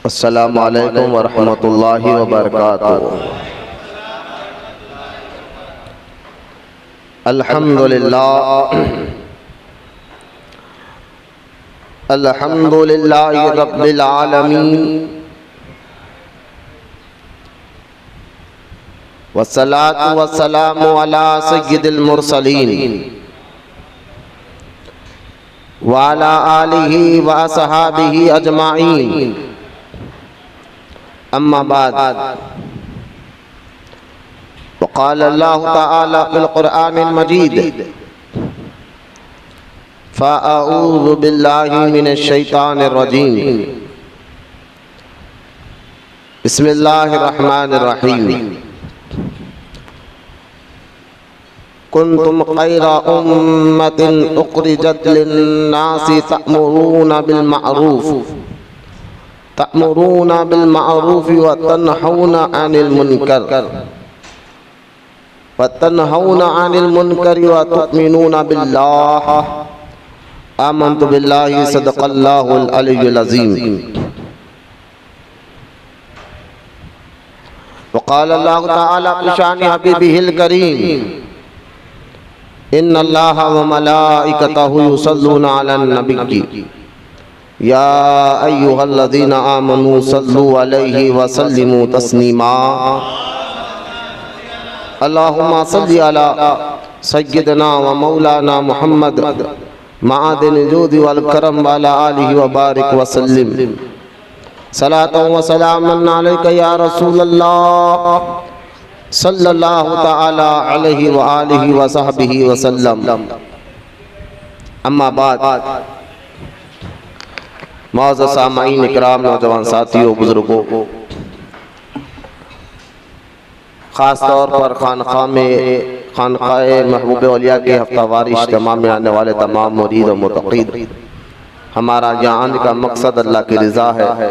अस्सलामु अलैकुम वरहमतुल्लाहि वबरकातुहू। अल्हम्दुलिल्लाह अल्हम्दुलिल्लाहि रब्बिल आलमीन वस्सलातु वस्सलामु अला सय्यिदिल मुरसलीन व अला आलिहि व असहाबिहि अजमाइन। अम्मा बाद, वक़ाल अल्लाहु तआला फ़िल क़ुरआनिल मजीद फ़अऊज़ु बिल्लाहि मिनश शैतानिर रजीम। बिस्मिल्लाहिर रहमानिर रहीम। कुन्तुम खैरा उम्मतिन उख़रिजत लिन्नासि तअमुरूना बिल मअरूफ व तन्हौना अनिल मुनकर व तु'मिनूना बिल्लाह। आमन्तु बिल्लाहि सदक़ल्लाहुल अलियुल अज़ीम। वक़ाल अल्लाहु तआला फ़ी शानि हबीबिहिल करीम इन्नल्लाहा व मलाइकतहु युसल्लूना अलन नबी या अय्युहल्लज़ीना आमनू सल्लु अलैहि व सल्लिमू तस्लीमा। अल्लाहुम्मा सल्लि अला सय्यिदना व मौलाना मुहम्मद मआदिन जूदि वल करम व अला आलिहि व बारिक व सल्लिम। सलातन व सलामन अलैका या रसूलल्लाह सल्लल्लाहु तआला अलैहि व आलिहि व सहबिहि व सल्लम। अम्मा बाद, मौजूद सामाईन इकराम, नौजवान साथियों, बुजुर्गों, ख़ास तौर पर खानक़ाह महबूब औलिया के हफ्तावारी इज्तिमा में आने वाले तमाम मुरीद और मुतक़ीद, हमारा यहाँ आने का मकसद अल्लाह की रज़ा है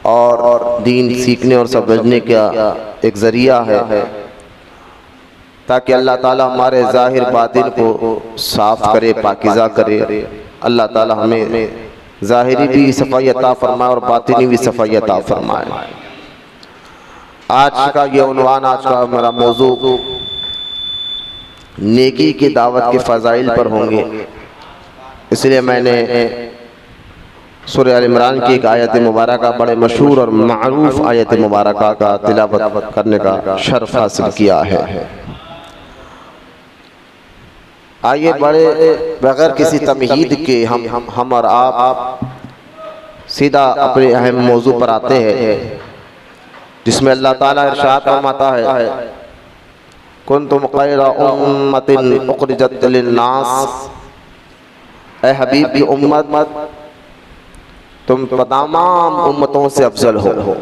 और दीन सीखने और समझने का एक ज़रिया है, ताकि अल्लाह ताला हमारे ज़ाहिर बातिन को साफ़ करे, पाकीज़ा करे। अल्लाह ताला हमें ज़ाहिरी भी सफ़ाई अता फरमाए और बातिनी भी सफ़ाई अता फरमाए। आज का ये उन्वान, आज का मेरा मौजू नेकी की दावत के फ़ज़ाइल पर होंगे। इसलिए मैंने सूरह अल इमरान की एक आयत मुबारक, बड़े मशहूर और मारूफ आयत मुबारक का तिलावत करने का शर्फ हासिल किया है। आइए बगैर किसी तमहीद के हम और आप सीधा अपने अहम मौजू पर आते हैं, जिसमें अल्लाह ताला इरशाद फरमाता है कुन्तुम खैरा उम्मतिन उख़रिजत लिन्नास। ऐ हबीब की उम्मत, तुम तमाम उम्मतों से अफजल हो।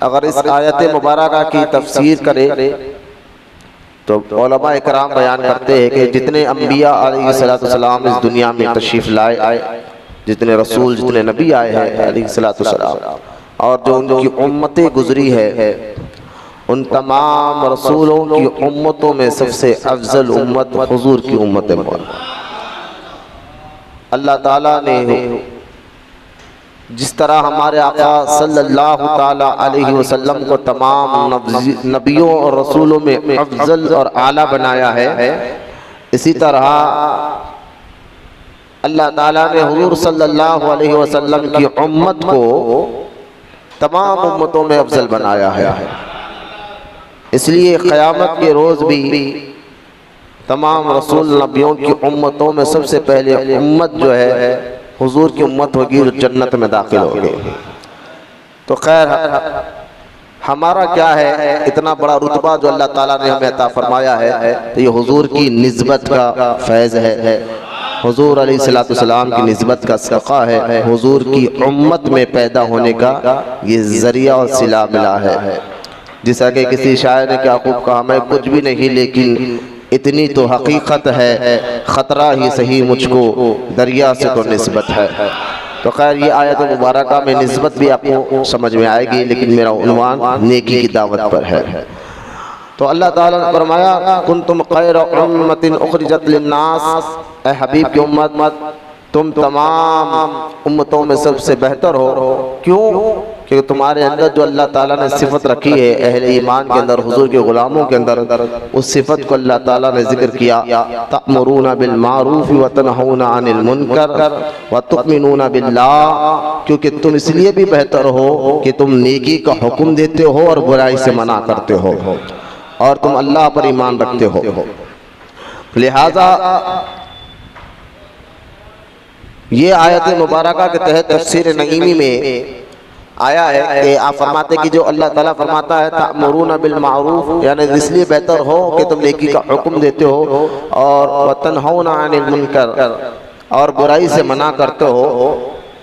अगर इस आयत मुबारका की तफसीर करें तो उलमा इकराम बयान करते हैं कि जितने अम्बिया अलैहिस्सलाम इस दुनिया में तशरीफ़ लाए, जितने रसूल, जितने नबी आए हैं अलैहिस्सलाम, और जो उनकी उम्मतें गुजरी है, उन तमाम रसूलों की उम्मतों में सबसे अफजल उम्मत हुजूर की उम्मत है। अल्लाह ताला ने जिस तरह हमारे आका सल्लल्लाहु ताला अलैहि वसल्लम को तमाम नबियों और रसूलों में अफजल और आला बनाया है, इसी तरह अल्लाह ताला ने हुजूर सल्लल्लाहु अलैहि वसल्लम की उम्मत को तमाम उम्मतों में अफजल बनाया है। इसलिए क़यामत के रोज़ भी तमाम रसूल नबियों की उम्मतों में सबसे पहले उम्मत जो है हुजूर की उम्मत होगी, जो जन्नत में दाखिल होगी। तो खैर, हमारा क्या है, इतना बड़ा रुतबा जो अल्लाह ताला ने हमें अता फरमाया है, तो ये हुजूर की निस्बत का फैज़ है, हुजूर अलैहिस्सलाम की निस्बत का सदक़ा है, हुजूर की उम्मत में पैदा होने का ये ज़रिया और सिला मिला है। जैसा कि किसी शायर ने क्या खूब कहा, मैं कुछ भी नहीं लेकिन इतनी तो हकीकत है, ख़तरा ही सही मुझको दरिया से तो निस्बत है। तो खैर, ये आयत मुबारका में निस्बत भी आपको समझ में आएगी, लेकिन मेरा उन्वान नेकी की दावत पर है। तो अल्लाह ताला ने फरमाया कुन्तुम खैरा उम्मतिन उख़रिजत लिन्नास। ऐ हबीब की उम्मत, तुम तमाम उम्मतों में सबसे बेहतर हो। क्यों? क्योंकि तुम्हारे अंदर जो अल्लाह ताला ने सिफत रखी है अहले ईमान के अंदर, हुजूर के गुलामों के अंदर, उस सिफत को अल्लाह ताला ने जिक्र किया, तअमुरूना बिल मारूफ व तनहूना अनिल मुनकर व तुमिनूना बिल्लाह। क्योंकि तुम इसलिए भी बेहतर हो कि तुम नेकी का हुक्म देते हो और बुराई से मना करते हो, और तुम अल्लाह पर ईमान रखते हो। लिहाजा ये आयत मुबारका के तहत तफसीर नईमी में आया है कि आप फरमाते कि जो अल्लाह ताला फरमाता है तअमुरूना बिल मारूफ, यानी इसलिए बेहतर हो कि तुम नेकी का हुक्म देते हो और वतनहौना अनिल मुनकर, और बुराई से मना करते हो।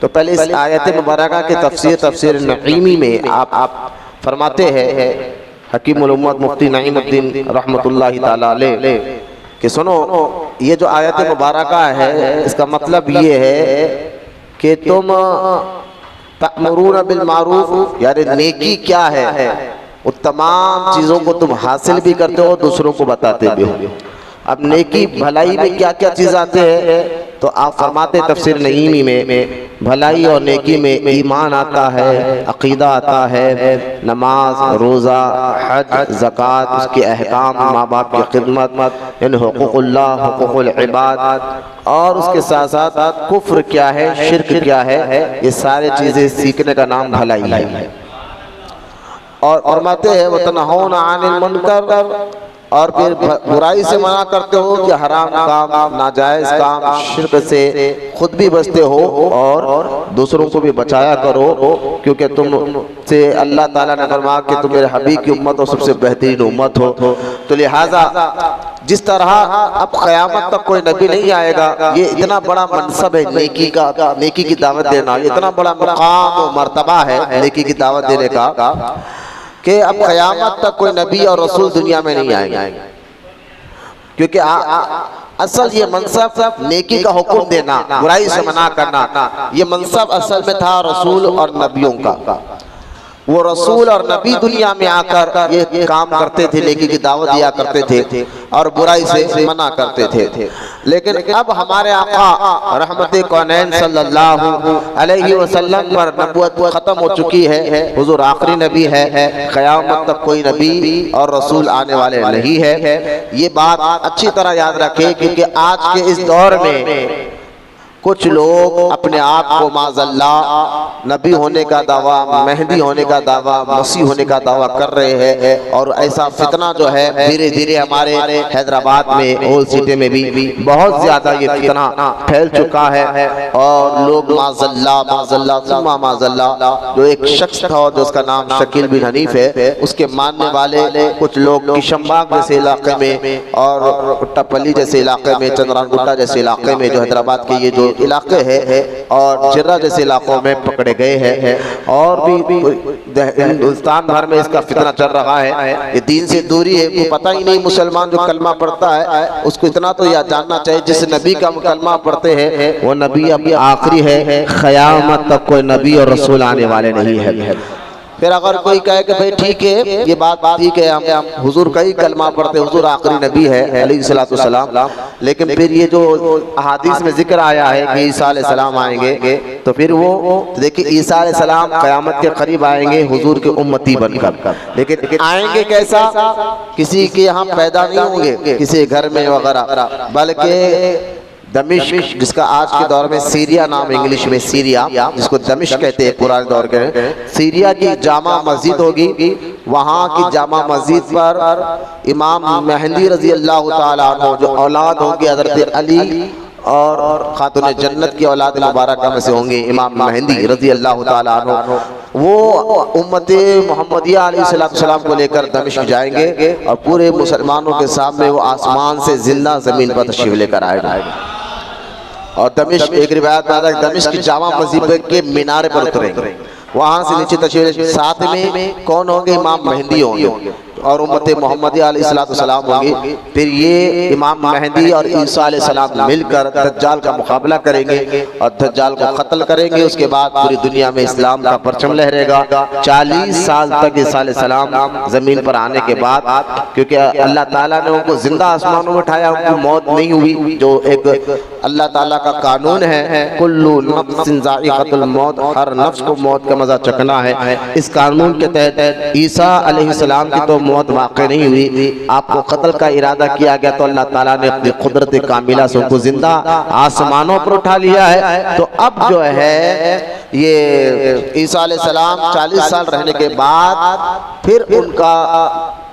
तो पहले इस आयत मुबारका के तफसीर नईमी में आप फरमाते हैं हकीमुल उम्मत मुफ्ती नईमुद्दीन रहमतुल्लाहि ताला अलैह कि सुनो, ये जो आयत मुबारका है इसका मतलब ये है कि तुम तअमुरूना बिल मारूफ, यानी नेकी क्या है वो तमाम चीज़ों को तुम हासिल भी करते हो, दूसरों को बताते भी हो। अब नेकी भलाई में क्या क्या चीज़ आते हैं तो आप फरमाते तफसीर नईमी में भलाई और नेकी में ईमान आता है, अकीदा आता है, नमाज, रोज़ा, हज, ज़कात, उसके अहकाम, माँ बाप की खिदमत, यानी हुकूकुल्लाह, हुकूकुल इबाद, और उसके साथ साथ कुफ्र क्या है, शिर्क क्या है, ये सारी चीज़ें सीखने का नाम भलाई है। और फरमाते हैं वतनहौना अनिल मुनकर, और फिर बुराई से मना करते हो कि हराम काम, नाजायज़ काम, शिर्क से खुद भी बचते हो और दूसरों को भी बचाया करो, क्योंकि तुम से अल्लाह ताला ने फरमाया कि तुम मेरे हबीब की उम्मत और सबसे बेहतरीन उम्मत हो। तो लिहाजा जिस तरह अब क़यामत तक कोई नबी नहीं आएगा, ये इतना बड़ा मनसब है नेकी का, नेकी की दावत देना, इतना बड़ा मकाम और मर्तबा है नेकी की दावत देने का कि अब क़यामत तक कोई नबी और रसूल दुनिया में नहीं आएंगे। क्योंकि असल ये मनसब नेकी का हुक्म देना, बुराई से मना करना, ये मनसब असल में था रसूल और नबियों का। वो रसूल और नबी दुनिया में आकर ये काम करते थे, नेकी की दावत दिया करते थे और बुराई से मना करते थे। लेकिन अब हमारे आका रहमत कौनैन सल्लल्लाहु अलैहि वसल्लम पर नबूवत खत्म हो चुकी है, हुजूर आखिरी नबी है, क़यामत तक कोई नबी और रसूल आने वाले नहीं है। ये बात अच्छी तरह याद रखें, क्योंकि आज के इस दौर में कुछ लोग अपने आप को माज़अल्लाह नबी होने का दावा, मेहदी होने का दावा, मसीह होने का दावा कर रहे हैं, और ऐसा फितना जो है धीरे धीरे हमारे हैदराबाद में, ओल्ड सिटी में भी बहुत ज़्यादा ये फितना फैल चुका है। और लोग माज़अल्लाह माज़अल्लाह सुम्मा माज़अल्लाह, जो एक शख्स था जो उसका नाम शकील बिन हनीफ है, उसके मानने वाले कुछ लोग किशनबाग जैसे इलाके में और टप्पली जैसे इलाके में, चंद्रानगुट्टा जैसे इलाके में, जो हैदराबाद के ये जो इलाके हैं और चिर्रा जैसे इलाकों में पकड़े गए हैं, और भी हिंदुस्तान भर में इसका फितना चल रहा है। ये दीन से दूरी है, वो पता ही नहीं मुसलमान जो कलमा पढ़ता है उसको इतना तो याद जानना चाहिए जिस नबी का कलमा पढ़ते हैं वो नबी अब आखिरी है, क़यामत तक कोई नबी और रसूल आने वाले नहीं है। फिर अगर कोई कहे कि भाई ठीक है, ये बात ठीक है, हम हुजूर का ही कलमा पढ़ते, हुजूर आखिरी नबी है अलैहिस्सलातु वस्सलाम, लेकिन फिर ये जो अहादीस में जिक्र आया है कि ईसा अलैहिस्सलाम आएंगे, तो फिर वो देखिए ईसा अलैहिस्सलाम क़यामत के करीब आएंगे हुजूर के उम्मती बनकर, लेकिन आएंगे कैसा? किसी के यहाँ पैदा नहीं होंगे, किसी घर में वगैरह, बल्कि दमिश्क, जिसका आज के दौर में सीरिया नाम, इंग्लिश में सीरिया, जिसको दमिश्क कहते हैं, पुराने दौर के सीरिया की जामा मस्जिद होगी। वहाँ की जामा मस्जिद पर इमाम मेहदी रजी अल्लाह ताला अन्हु, जो औलाद होंगे हज़रत अली और खातून जन्नत की औलाद मुबारक में से होंगे इमाम मेहदी रजी अल्लाह ताला अन्हु, वो उम्मत मोहम्मदिया अलैहिस्सलाम को लेकर दमिश्क जाएंगे और पूरे मुसलमानों के सामने वो आसमान से जिंदा ज़मीन पर तशरीफ लेकर आएगा। और दमिश्क, एक रिवायत में आता है दमिश्क की जामा मस्जिद के मीनारे पर उतरेंगे, वहाँ से नीचे तशरीफ, साथ में कौन होंगे? इमाम मेहदी होंगे। और उम्मत मोहम्मदी अलैहिस्सलाम होगी, फिर ये इमाम मेहदी और ईसा अलैहिस्सलाम मिलकर दज्जाल का मुकाबला करेंगे और दज्जाल को कत्ल करेंगे। उसके बाद पूरी दुनिया में इस्लाम का परचम लहरेगा। 40 साल तक ईसा अलैहिस्सलाम जमीन पर आने के बाद, क्योंकि अल्लाह ताला ने उनको जिंदा आसमानों में उठाया, उनको मौत नहीं हुई, जो एक अल्लाह ताला का कानून है, कुल्लु नफ्सिन ज़ाइक़तुल मौत, हर नफ्स को मौत का मजा चखना है। इस कानून के तहत ईसा अलैहिस्सलाम की तो मौत वाक़ई नहीं हुई, आपको कत्ल का इरादा किया गया तो अल्लाह ताला ने अपनी कुदरत कामिला से उनको जिंदा आसमानों पर उठा लिया है। तो अब जो है ये ईसा अलैहिस्सलाम 40 साल रहने के बाद फिर उनका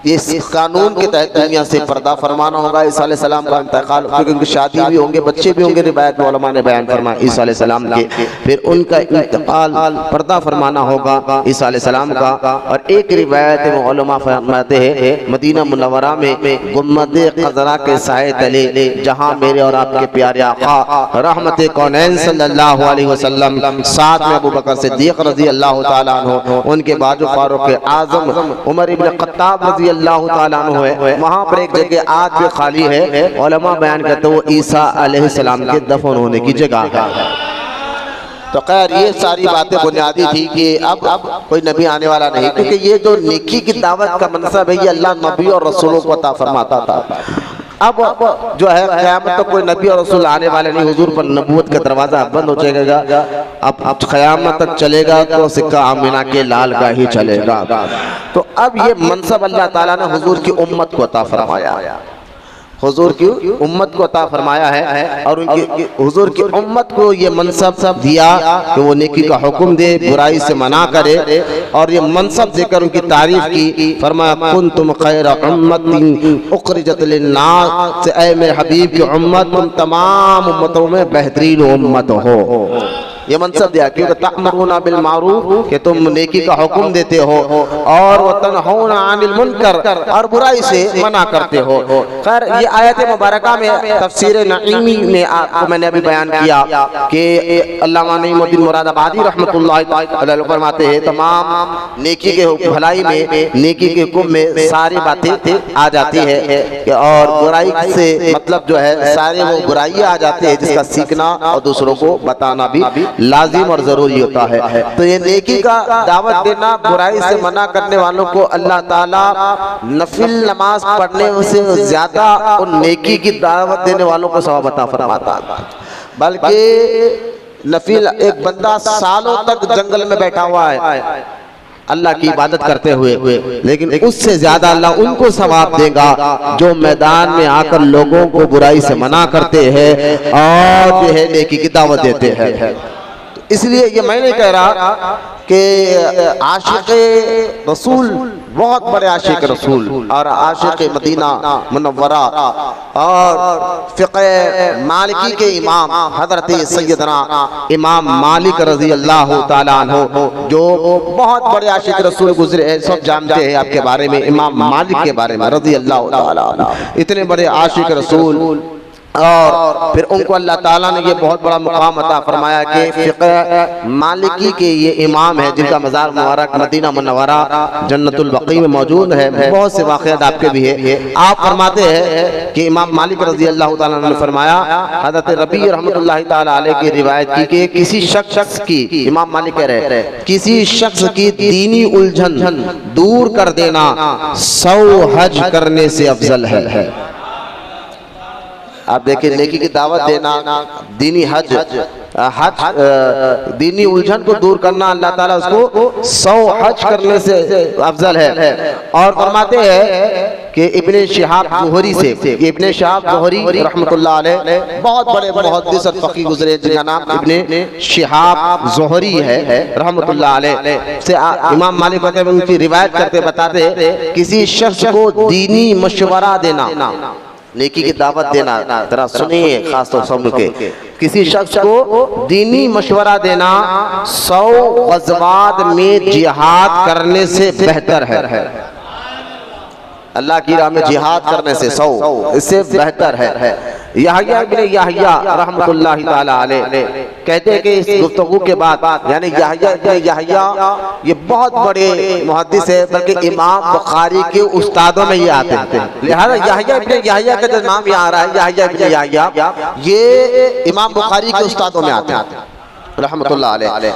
इस कानून के तहत दुनिया से पर्दा फरमाना होगा। ईसा अलैहिस्सलाम का इंतकाल, क्योंकि उनकी शादी भी होंगे, बच्चे भी होंगे, रिवायत में उलमा ने बयान फरमाया ईसा अलैहिस्सलाम के, फिर उनका इंतकाल पर्दा फरमाना होगा ईसा अलैहिस्सलाम का। और एक रिवायत में उलमा फरमाते हैं मदीना मुनव्वरा में गुम्बद खज़रा के साए तले, जहाँ मेरे और आपके प्यारे आका रहमत कौनैन सल्लल्लाहु अलैहि वसल्लम, साथ में अबू बकर सिद्दीक़ रज़ी अल्लाह तआला अन्हु, उनके बाजू फारूक आज़म उमर इब्न ख़त्ताब रज़ी अल्लाह ताला अन्हु है, वहाँ पर एक जगह आज भी खाली है। उलमा बयान करते वो ईसा अलैहिस्सलाम के दफन होने की जगह है। तो खैर ये सारी बातें बुनियादी थी कि अब कोई नबी आने वाला नहीं, क्योंकि ये जो नेकी की दावत का मनसब है ये अल्लाह नबी और रसूलों को अता फरमाता था। अब जो है क़यामत तक कोई नबी और रसूल आने वाले नहीं, हुजूर पर नबूवत का दरवाज़ा बंद हो जाएगा। अब क़यामत तक चलेगा तो सिक्का आमिना के लाल का ही चलेगा। तो अब ये मनसब अल्लाह ताला ने हुजूर की उम्मत को अता फरमाया, हुजूर की उम्मत को अता फरमाया है। और उनकी हुजूर की उम्मत को ये मनसब दिया कि वो नेकी का हुक्म दे, बुराई से मना करे, और ये मनसब देकर उनकी तारीफ की। फरमाया कुंतुम खैरा उम्मतिन उखरिजत लिन्नास, ऐ मेरे हबीब की उम्मत तुम तमाम उम्मतों में बेहतरीन उम्मत हो। ये मनसब दिया क्योंकि तअमुरूना बिल मारूफ, कि तुम नेकी का हुक्म देते हो, और व तनहौना अनिल मुनकर, और बुराई से मना करते हो। खैर ये आयत मुबारका में तफसीर नईमी में आपको मैंने अभी बयान किया कि अल्लामा नईमुद्दीन मुरादाबादी रहमतुल्लाह अलैह फरमाते हैं तमाम नेकी के भलाई में, नेकी के हुक्म में सारी बातें आ जाती है, और बुराई से मतलब जो है सारे वो बुराइयां आ जाती है जिसका सीखना और दूसरों को बताना भी लाजिम और जरूरी होता है। तो ये नेकी का दावत देना, बुराई से मना करने वालों को अल्लाह ताला नफिल नमाज पढ़ने से ज्यादा उन नेकी की दावत देने वालों को सवाब अता फरमाता है। बल्कि नफिल एक बंदा सालों तक जंगल में बैठा हुआ है अल्लाह की इबादत करते हुए, लेकिन उससे ज्यादा अल्लाह उनको सवाब देगा जो मैदान में आकर लोगों को बुराई से मना करते हैं और जो है नेकी की दावत देते हैं। इसलिए ये मैं नहीं कह रहा कि आशिक रसूल, बहुत बड़े आशिक रसूल और आशिक मदीना मुनव्वरा और फ़िक़्ह मालिकी के इमाम हज़रत सैयदना इमाम मालिक रज़ी अल्लाह ताला अन्हु, जो बहुत बड़े आशिक रसूल गुजरे हैं, सब जानते हैं आपके बारे में, इमाम मालिक के बारे में रज़ी अल्लाह ताला अन्हु, इतने बड़े आशिक रसूल। और फिर उनको अल्लाह ताला ने ये बहुत बड़ा मुकाम अता फरमाया कि फ़िक़्ह मालिकी के ये इमाम है जिनका मज़ार मुबारक मदीना मुनव्वरा जन्नतुल बक़ी में मौजूद है। बहुत से वाक़यात आपके भी है। आप फरमाते हैं कि इमाम मालिक रज़ी अल्लाह ताला ने फरमाया, हज़रत रबी रहमतुल्लाहि ताला अलैह की रिवायत की कि किसी शख्स की, इमाम मालिक कह रहे, किसी शख्स की दीनी उलझन दूर कर देना 100 हज करने से अफजल है। आप देखिए नेकी की दावत देना, दीनी हज दीनी उलझन को दूर करना, अल्लाह ताला उसको 100 हज करने से अफजल है। और फरमाते हैं कि इब्ने शिहाब ज़ुहरी से, इब्ने शिहाब ज़ुहरी रहमतुल्लाह अलैह बहुत बड़े मुहद्दिस और फ़क़ीह गुज़रे जिनका नाम इब्ने शिहाब ज़ुहरी है रहमतुल्लाह अलैह से इमाम मालिक उनकी रिवायत करते बताते किसी शख्स को दीनी मशवरा देना, नेकी की दावत देना, जरा सुनिए खास तौर से के, किसी शख्स को दीनी मशवरा देना 100 ग़ज़वात में जिहाद करने से बेहतर है। अल्लाह की राह में जिहाद करने से 100 इससे बेहतर है। यहया इब्न यहया रहमतुल्लाहि ताला अलैह कहते हैं कि इस गुफ्तगू के बाद यानी यहया इब्न यहया ये बहुत बड़े मुहद्दिस है, बल्कि इमाम बुखारी के उस्तादों में ये आते हैं। लिहाजा यहया इब्न यहया का जो नाम यहाँ आ रहा है यहया इब्न यहया, ये इमाम बुखारी के उस्तादों में आते हैं रहमतुल्लाह अलैह।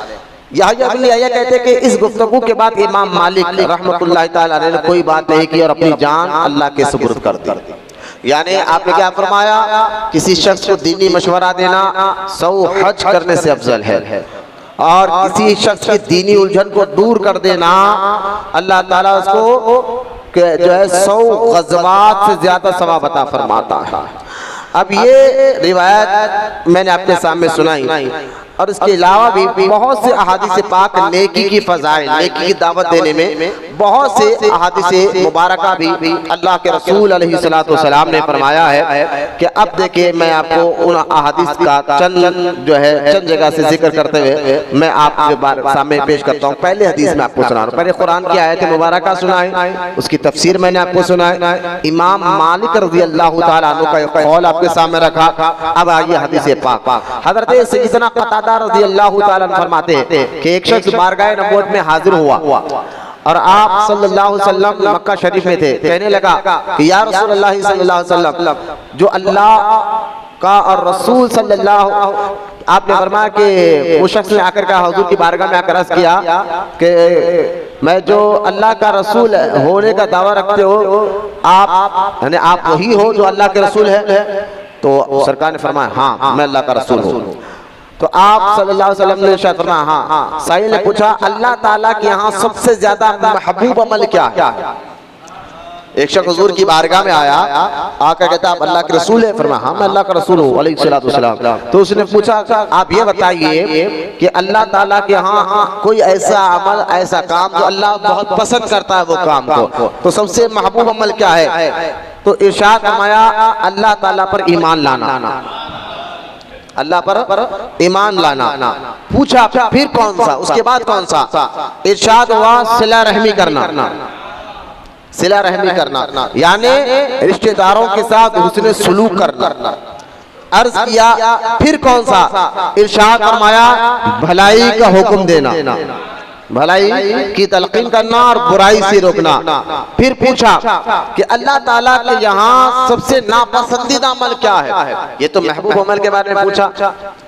यहया इब्न यहया कहते हैं कि इस गुफ्तगू के बाद इमाम मालिक रहमतुल्लाह ताला अलैह ने कोई बात नहीं की और अपनी जान अल्लाह के सुपुर्द कर दी। यानी आपने क्या फरमाया, किसी शख्स को दीनी मशवरा देना 100 हज करने से अफजल है, और किसी शख्स की दीनी उलझन को दूर कर देना अल्लाह ताला उसको जो है 100 गज़वात से ज्यादा सवाब अता फरमाता है। अब ये रिवायत मैंने आपके सामने सुनाई, और इसके अलावा भी बहुत से अहादीस पाक नेकी की फज़ाइल, नेकी की दावत देने में बहुत से अहादीस मुबारका भी अल्लाह के रसूल अलैहिस्सलातु वस्सलाम ने फरमाया है कि अब देखिए मैं आपको उन अहादीस का चंद जगह से जिक्र करते हुए मैं आपके सामने पेश करता हूँ। पहले हदीस में आपको सुना रहा हूँ, पहले कुरान की आयत मुबारका सुनाई, उसकी तफसीर मैंने आपको सुनाई, इमाम मालिक रज़ियल्लाहु ताला अन्हु का एक कौल आपके सामने रखा। अब आइए हदीस पाक। हज़रत सय्यदना क़तादा रज़ियल्लाहु ताला अन्हु फरमाते हैं कि एक शख्स बारगाह नबूवत में हाजिर हुआ और आप सल्लल्लाहु अलैहि वसल्लम मक्का शरीफ में थे। कहने लगा कि या रसूलल्लाह सल्लल्लाहु अलैहि वसल्लम, जो अल्लाह का और रसूल सल्लल्लाहु, आपने फरमाया कि वो शख्स ने आकर कहा, हुजूर की बारगाह में आकर अर्ज़ किया कि मैं जो अल्लाह का रसूल होने का दावा रखते हो, आप यानी आप वही हो जो अल्लाह के रसूल है? तो सरकार ने फरमाया हाँ मैं अल्लाह का रसूल हूँ। तो आप सल्लल्लाहु अलैहि वसल्लम ने शायद फरमाया हाँ। साहिल ने पूछा अल्लाह ताला के यहाँ सबसे ज्यादा महबूब अमल क्या है? एक शख्स हुजूर की बारगाह में आया, आकर कहता आप अल्लाह के रसूल है? फरमाया हाँ मैं अल्लाह का रसूल हूँ अलैहिस्सलातु वस्सलाम। तो उसने पूछा आप ये बताइए कि अल्लाह ताला के यहाँ कोई ऐसा अमल, ऐसा काम जो अल्लाह बहुत पसंद करता है वो काम को, तो सबसे महबूब अमल क्या है? तो इरशाद फरमाया अल्लाह ताला पर ईमान लाना, अल्लाह पर ईमान लाना। पूछा फिर कौन सा, उसके बाद कौन सा? इरशाद हुआ सिला रहमी करना, सिला रहमी करना यानी रिश्तेदारों के साथ हुस्न सुलूक करना। अर्ज किया फिर कौन सा? इरशाद फरमाया भलाई का हुक्म देना, भलाई की तलकीन करना और बुराई से रोकना। फिर पूछा कि अल्लाह ताला के यहाँ सबसे नापसंदीदा अमल क्या है? ये तो महबूब अमल के बारे में पूछा।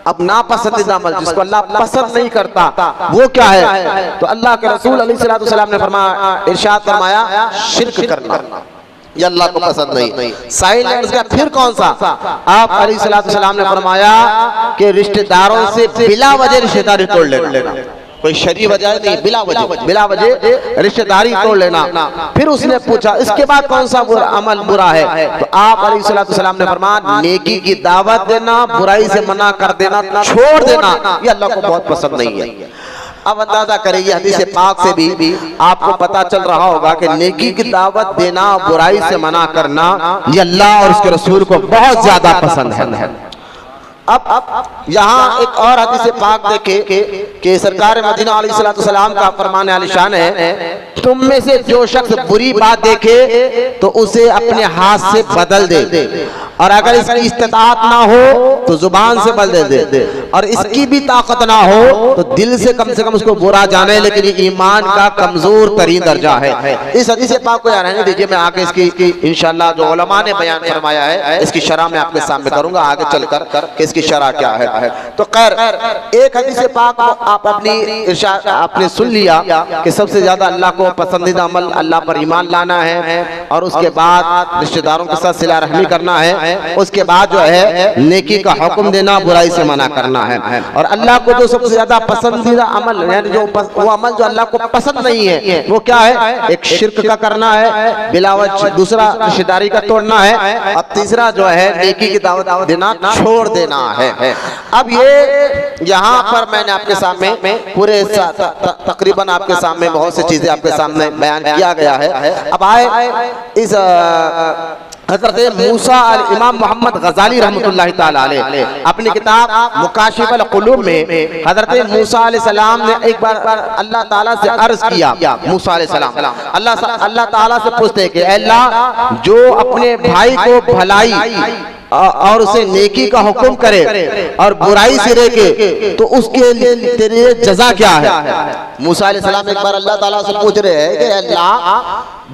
अब नापसंदीदा अमल जिसको अल्लाह पसंद नहीं करता वो क्या है? तो अल्लाह के रसूल अलैहिस्सलातु वस्सलाम ने फरमाया, इरशाद फरमाया शिर्क करना, ये अल्लाह को पसंद नहीं। साहिल ने इसका फिर कौन सा? आप अलैहिस्सलातु वस्सलाम ने फरमाया कि रिश्तेदारों से बिला वजह रिश्तेदारी तोड़ लेना, कोई शरीय वजह नहीं, बिला वजह रिश्तेदारी तोड़ लेना। फिर उसने पूछा इसके बाद कौन सा अमल बुरा है? तो आप अलैहिस्सलातु वस्सलाम ने फरमाया नेकी की दावत देना, बुराई से मना कर देना, छोड़ देना, ये अल्लाह को बहुत पसंद नहीं है। अब अंदाजा करिए हदीस पाक से भी आपको पता चल रहा होगा कि नेकी की दावत देना, बुराई से मना करना ये अल्लाह और उसके रसूल को बहुत ज्यादा पसंद है। अब यहाँ एक और हदीस पाक देखे कि सरकार मदीना अलैहिस्सलातु वस्सलाम का फरमान आलिशान है, तुम में से जो शख्स बुरी बात देखे तो उसे अपने हाथ से बदल दे, और अगर इसकी इस्तिताअत ना हो तो जुबान से बदल दे, और इसकी भी ताकत ना हो तो दिल से कम उसको बुरा जाने, लेकिन ये ईमान का कमजोर तरीन दर्जा है। इस हदीस पाक को रहने दीजिए, मैं आगे इसकी इंशाअल्लाह जो उलमा ने बयान फरमाया है इसकी शरह में आपके सामने करूंगा आगे चलकर कि इसकी शरह क्या है। तो खैर एक हदीस पाक आप आपने सुन लिया कि सबसे ज्यादा अल्लाह को पसंदीदा अमल अल्लाह पर ईमान लाना है, और उसके बाद रिश्तेदारों के साथ सिला रहमी करना है, उसके बाद जो है नेकी का हुक्म देना, बुराई से मना करना है। और अल्लाह को जो सबसे ज्यादा पसंदीदा अमल यानी जो वो अमल जो अल्लाह को पसंद नहीं है वो क्या है? एक शिर्क का करना है बिलावज, दूसरा रिश्तेदारी का तोड़ना है, और तीसरा जो है नेकी की दावत देना, छोड़ देना है। अब ये यहाँ पर मैंने आपके सामने पूरे तकरीबन आपके सामने बहुत सी चीजें आपके सामने बयान किया गया है। अब आए इस हज़रत मूसा इमाम मोहम्मद गजाली रहमतुल्लाहि ताला अलैह अपनी किताब मुकाशिफुल कुलूब में हज़रत मूसा अलैहिस्सलाम ने एक बार अल्लाह ताला से अर्ज किया। मूसा अलैहिस्सलाम अल्लाह ताला से पूछते कि अल्लाह जो अपने भाई को भलाई और उसे नेकी का हुक्म करे और बुराई से रोके तो उसके लिए तेरे जजा क्या है? मूसा अलैहिस्सलाम एक बार अल्लाह ताला से पूछ रहे हैं कि अल्लाह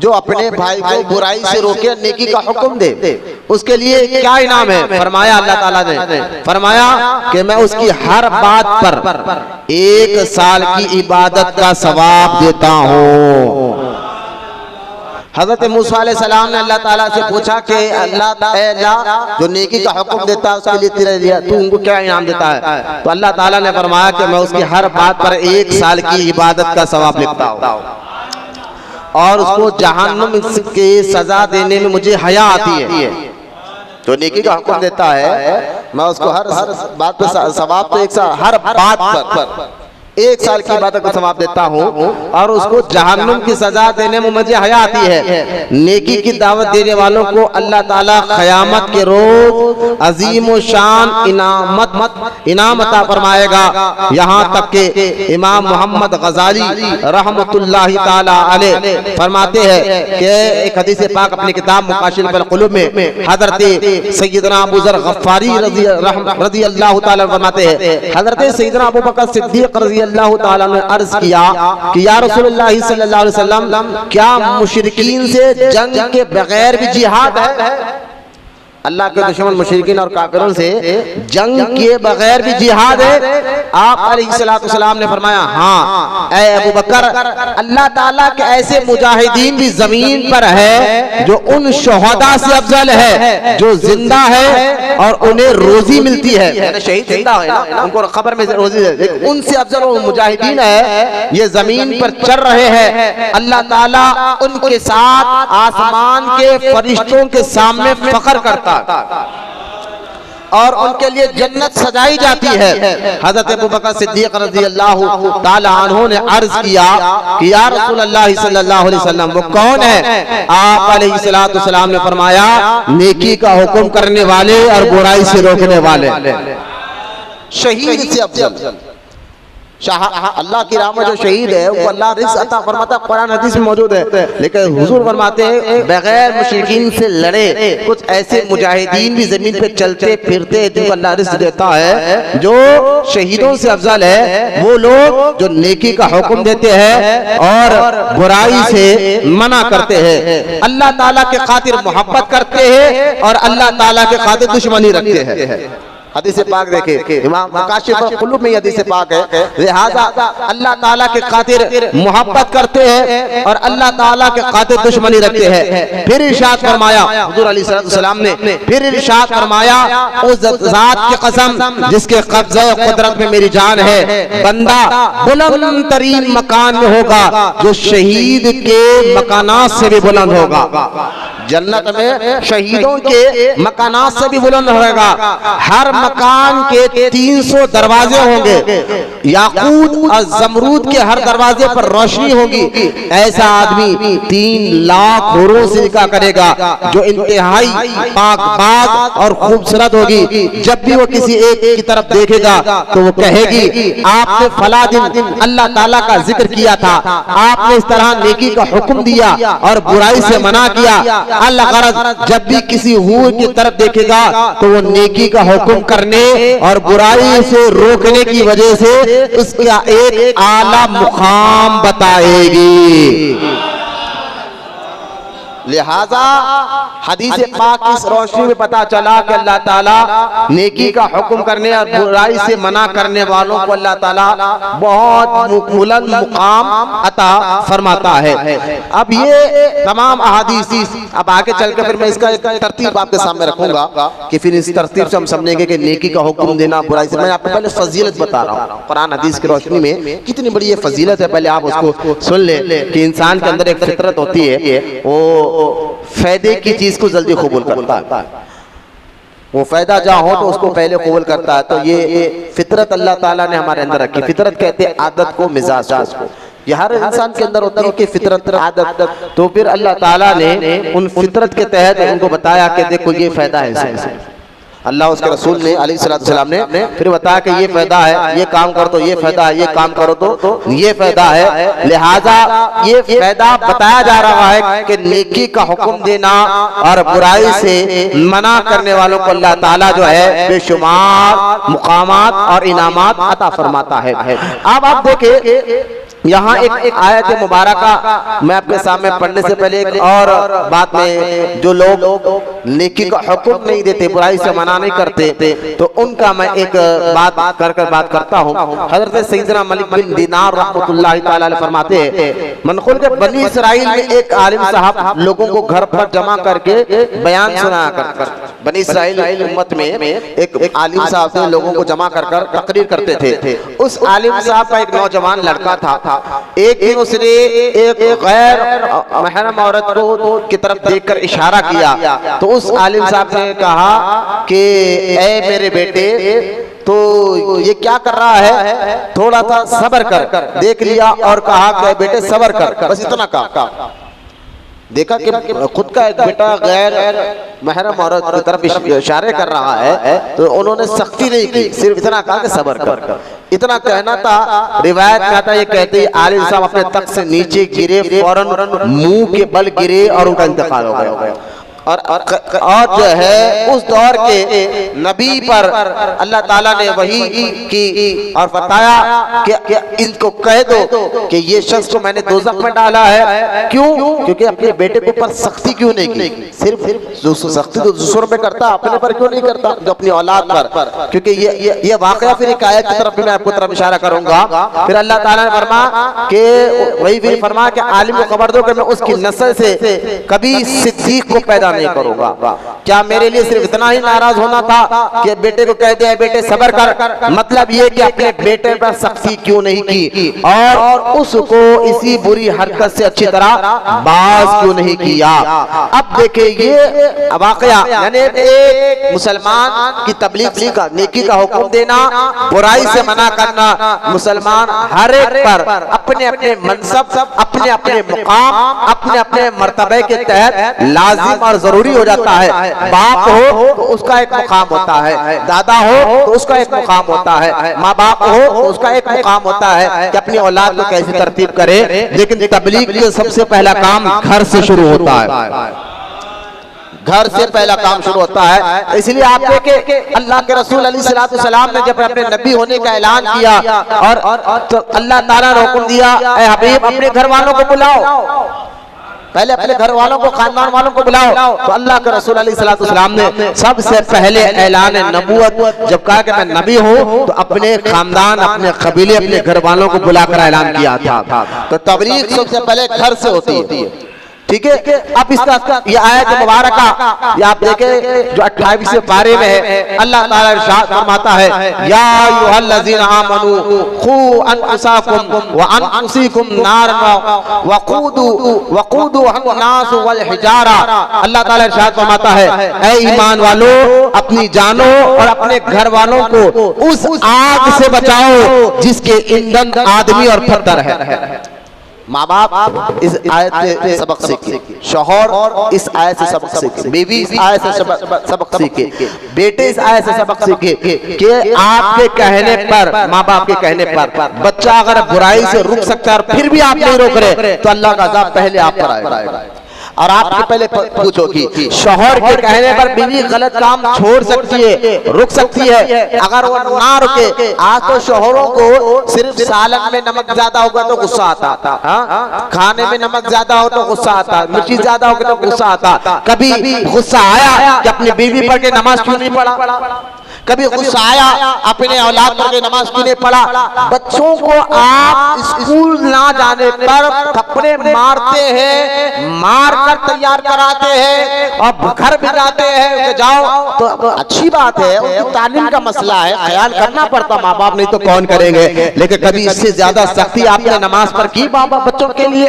जो अपने भाई को बुराई से रोके नेकी का हुक्म दे उसके लिए क्या इनाम है? फरमाया अल्लाह ताला ने फरमाया कि मैं उसकी हर बात पर 1 साल की इबादत का सवाब देता हूँ। हजरत मूसा अलैहिस्सलाम ने अल्लाह ताला से पूछा कि अल्लाह जो नेकी का हुक्म देता है उसके लिए तेरे लिए तू उनको क्या इनाम देता है? तो अल्लाह ताला ने फरमाया कि मैं उसकी हर बात पर 1 साल की इबादत का सवाब लिखता हूँ और उसको जहन्नुम की सजा देने में मुझे हया आती है। तो नेकी का हुक्म देता है मैं उसको हर बात पर सवाब तो 1 साल हर बात पर 1 साल की इबादत का सवाब देता हूँ और उसको जहन्नुम की सजा देने में मुझे हया आती है। नेकी की दावत देने वालों को अल्लाह ताला क़यामत के रोज अजीम व शान इनाम अता फरमाएगा। यहाँ तक के इमाम मोहम्मद गजाली रहमतुल्लाहि ताला अलैह फरमाते हैं कि एक हदीस पाक अपनी किताब मुकाशिफ अल क़ुलूब में हजरत सैयदना अबू ज़र गफ़ारी रज़ी अल्लाह ताला फरमाते हैं हजरत सैयदना अबू बकर सिद्दीक़ रज़ी अल्लाह ताला ने अर्ज किया कि या रसूलुल्लाह सल्लल्लाहु अलैहि वसल्लम क्या मुशरिकीन से जंग के बगैर भी जिहाद है? अल्लाह के दुश्मन मुशरिकीन और काफिरों से जंग किए बगैर भी जिहाद है? आप अलैहिस्सलाम ने फरमाया हाँ ऐ अबू बकर अल्लाह ताला के ऐसे मुजाहिदीन भी जमीन पर है जो उन शुहदा से अफजल है जो जिंदा है और उन्हें रोजी मिलती है। शहीद जिंदा है ना उनको खबर में रोजी है, उनसे अफजल वो मुजाहिदीन है ये जमीन पर चल रहे हैं। अल्लाह ताला उनके साथ आसमान के फरिश्तों के सामने फख्र करता और उनके लिए जन्नत सजाई जाती है। हजरत अबू बकर सिद्दीक़ रज़ी अल्लाह ताला अन्हु ने अर्ज किया कि या रसूलल्लाह सल्लल्लाहु अलैहि वसल्लम वो कौन है? आप अलैहिस्सलातु वस्सलाम ने फरमाया नेकी का हुक्म करने वाले और बुराई से रोकने वाले। शहीद से अफजल अल्लाह की राह में जो शहीद है वो अल्लाह रिज़्क़ अता फरमाता है, कुरान हदीस में मौजूद है। लेकिन हुजूर फरमाते हैं बगैर मुशरिकीन से लड़े कुछ ऐसे मुजाहिदीन भी जमीन पे चलते फिरते जिनको अल्लाह रिज़्क़ देता है जो शहीदों से अफजल है वो लोग जो नेकी का हुक्म देते हैं और बुराई से मना करते हैं, अल्लाह ताला के खातिर मोहब्बत करते हैं और अल्लाह ताला के खातिर दुश्मनी रखते हैं। हदीस पाक देखे इमाम मुकाशिफ अल क़ुलूब में हदीस पाक है लिहाजा अल्लाह ताला के खातिर मोहब्बत करते हैं और अल्लाह ताला के खातिर दुश्मनी रखते हैं। फिर इरशाद फरमाया हुजूर अलैहिस्सलाम ने फिर इरशाद फरमाया उस ज़ात की कसम जिसके कब्ज़े और कुदरत में मेरी जान है बंदा बुलंद तरीन मकान में होगा जो शहीद के मकानात से भी बुलंद होगा। जन्नत में शहीदों के मकानात से भी बुलंद होगा। हर मकान के 300 दरवाजे होंगे, याकूत और जमरूद के हर दरवाजे पर रोशनी होगी। ऐसा आदमी 3 लाख हूरों से निकाह करेगा जो इंतहाई पाक बाग और खूबसूरत होगी। जब भी वो किसी एक की तरफ देखेगा तो वो कहेगी आपने फला दिन अल्लाह ताला का जिक्र किया था, आपने इस तरह नेकी का हुक्म दिया और बुराई से मना किया। अल्लाह गरज जब भी किसी हूर की तरफ देखेगा तो वो नेकी का हुक्म करने और बुराई से रोकने की वजह से उसका एक आला मुकाम बताएगी। लिहाजा हदीस पाक की रोशनी में पता चला कि अल्लाह ताला नेकी का हुक्म करने और बुराई से मना करने वालों को अल्लाह ताला बहुत बुलंद मुकाम अता फरमाता है। अब ये तमाम अहादीस अब आगे चलकर फिर मैं इसका एक तरतीब आपके सामने रखूंगा कि फिर इस तरतीब से हम समझेंगे कि नेकी का हुक्म देना बुराई से। मैं आपको पहले फजीलत बता रहा हूँ कुरान हदीस की रोशनी में कितनी बड़ी ये फजीलत है, पहले आप उसको सुन ले कि इंसान के अंदर एक फितरत होती है वो फायदे की चीज को जल्दी कबूल करता है। वो फायदा जहाँ हो तो उसको पहले कबूल करता है। तो ये फितरत अल्लाह ताला ने हमारे अंदर रखी। फितरत कहते हैं आदत को, मिजाज को। ये हर इंसान के अंदर होता है कि फितरत आदत। तो फिर अल्लाह ताला ने उन फितरत के तहत उनको बताया कि देखो ये फायदा है इसमें। अल्लाह उसके रसूल ने अलैहिस्सलाम ने फिर बताया कि ये फायदा है, ये काम करो तो ये फायदा है, ये काम करो तो ये फायदा है। लिहाजा ये फायदा बताया जा रहा है कि नेकी का हुक्म देना और बुराई से मना करने वालों को अल्लाह ताला जो है बेशुमार मुकामात और इनामात अता फरमाता है। अब आप देखें यहाँ एक आयत मुबारका मैं आपके सामने पढ़ने से पहले एक और बात में, जो लोग नेकी का हुक्म नहीं देते, बुराई से मना नहीं करते, तो उनका मैं एक बात बात करता हूँ। हजरत सैयदना मलिक बिन दीनार रहमतुल्लाहि तआला अलैह फरमाते हैं, मनक़ूल के बनी इसराइल में एक आलिम साहब लोगों को घर पर जमा करके बयान सुनाया कर, बनी इसराइल उम्मत में एक आलिम साहब थे, लोगों को जमा कर तकरीर करते थे। उस आलिम साहब का एक नौजवान लड़का था। एक दिन उसने एक गैर महरम औरत को की तरफ देखकर इशारा किया, तो उस आलिम साहब ने कहा कि ऐ मेरे बेटे, तो ये क्या कर रहा है, थोड़ा सा सब्र कर। देख लिया और कहा कि बेटे सब्र कर, बस इतना कहा। देखा कि खुद का एक बेटा गैर महरम औरत की तरफ इशारे कर रहा है, तो उन्होंने सख्ती नहीं की, सिर्फ इतना कहा कि सब्र कर। इतना कहना था। रिवायत में आता है, ये कहते हैं आलिम साहब अपने तख्त से नीचे गिरे, फौरन मुंह के बल गिरे और उनका इंतकाल हो गया। और जो है उस दौर के नबी पर अल्लाह ताला ने वही की और बताया कि इनको कह दो कि ये शख्स को मैंने दोज़ख में डाला है। क्यों? क्योंकि अपने बेटे के ऊपर सख्ती क्यों नहीं की। सिर्फ जो सख्ती तो दूसरों पे करता, अपने पर क्यों नहीं करता, जो अपनी औलाद पर। क्योंकि ये वाकया फिर एक आयत की तरफ भी मैं आपको तरफ इशारा करूंगा। फिर अल्लाह ताला ने फरमाया कि वही फिर फरमाया कि आलिम को खबर दो कि मैं उसकी नस्ल से कभी सिद्दीक को पैदा नहीं करूंगा। क्या मेरे लिए सिर्फ इतना ही नाराज होना था कि बेटे को कह दिया बेटे सब्र कर, मतलब ये कि अपने बेटे पर सख्ती क्यों नहीं की और उसको इसी बुरी हरकत से अच्छी तरह बाज क्यों नहीं किया। अब देखिए ये वाकया, यानी एक मुसलमान की तबलीग का, नेकी का हुक्म देना, बुराई से मना करना, मुसलमान हर एक पर अपने अपने मनसब, अपने अपने मुकाम, अपने अपने मर्तबे के तहत लाजिम और जरूरी हो जाता है। बाप हो तो उसका एक मुकाम होता है, दादा हो तो उसका एक मुकाम होता है, माँ बाप हो तो उसका एक मुकाम होता है कि अपनी औलाद को कैसे तरतीब करे। लेकिन तबलीग के सबसे पहला काम घर से शुरू होता है, घर से पहला काम शुरू होता है। इसलिए आप देखें अल्लाह के रसूल अलैहिस्सलाम ने जब अपने नबी होने का ऐलान किया और तो अल्लाह ताला ने हुक्म दिया, ऐ हबीब अपने घर वालों को बुलाओ, पहले अपने घर वालों को, खानदान वालों को बुलाओ। तो अल्लाह के रसूल अलैहिस्सलाम ने सबसे पहले ऐलान नबूवत जब कहा कि मैं नबी हूँ, तो अपने खानदान, अपने कबीले, अपने घर वालों को बुलाकर ऐलान किया था। तो तबलीग सबसे पहले घर से होती है, ठीक है। अब इसका ये आयत मुबारका ये आप देखें जो 28वें पारे में है, अल्लाह ताला इरशाद फरमाता है, या अय्युहल्लज़ीना आमनू खू अनफुसकुम व अनफुसिकुम नारन वक़ूदुहा अन्नास वल हिजारा। अल्लाह ताला इरशाद फरमाता है, ऐ ईमान वालों, अपनी जानों और अपने घर वालों को उस आग से बचाओ जिसके ईंधन आदमी और पत्थर है। माँ बाप इस आयत से सबक सीखे, शौहर इस आयत से सबक सीखे, बीवी इस आयत से सबक सीखे, बेटे इस आयत से सबक सीखे कि आपके कहने पर, माँ बाप के कहने पर बच्चा अगर बुराई से रुक सकता है और फिर भी आप नहीं रोक रहे, तो अल्लाह का अज़ाब पहले आप पर आएगा। और आपके पहले पूछो कि शौहर के कहने पर बीवी गलत काम छोड़ सकती है, रुक सकती है, अगर वो ना रुके। आज तो शौहरों को सिर्फ सालन में नमक ज्यादा होगा तो गुस्सा आता, खाने में नमक ज्यादा हो तो गुस्सा आता, मिर्ची ज्यादा होगी तो गुस्सा आता। कभी गुस्सा आया कि अपनी बीवी पर के नमाज क्यों नहीं पढ़ा, कभी गुस्सा आया अपने औलाद पर के नमाज क्यों नहीं पढ़ा। बच्चों को आप स्कूल ना जाने पर थप्पड़े मारते हैं, मार कर तैयार कराते हैं और घर भिजाते हैं, जाओ तो अच्छी बात है, उनकी तालीम का मसला है, ख्याल करना पड़ता माँ बाप, नहीं तो कौन करेंगे। लेकिन कभी इससे ज्यादा सख्ती आपने नमाज पर की माँ बाप बच्चों के लिए,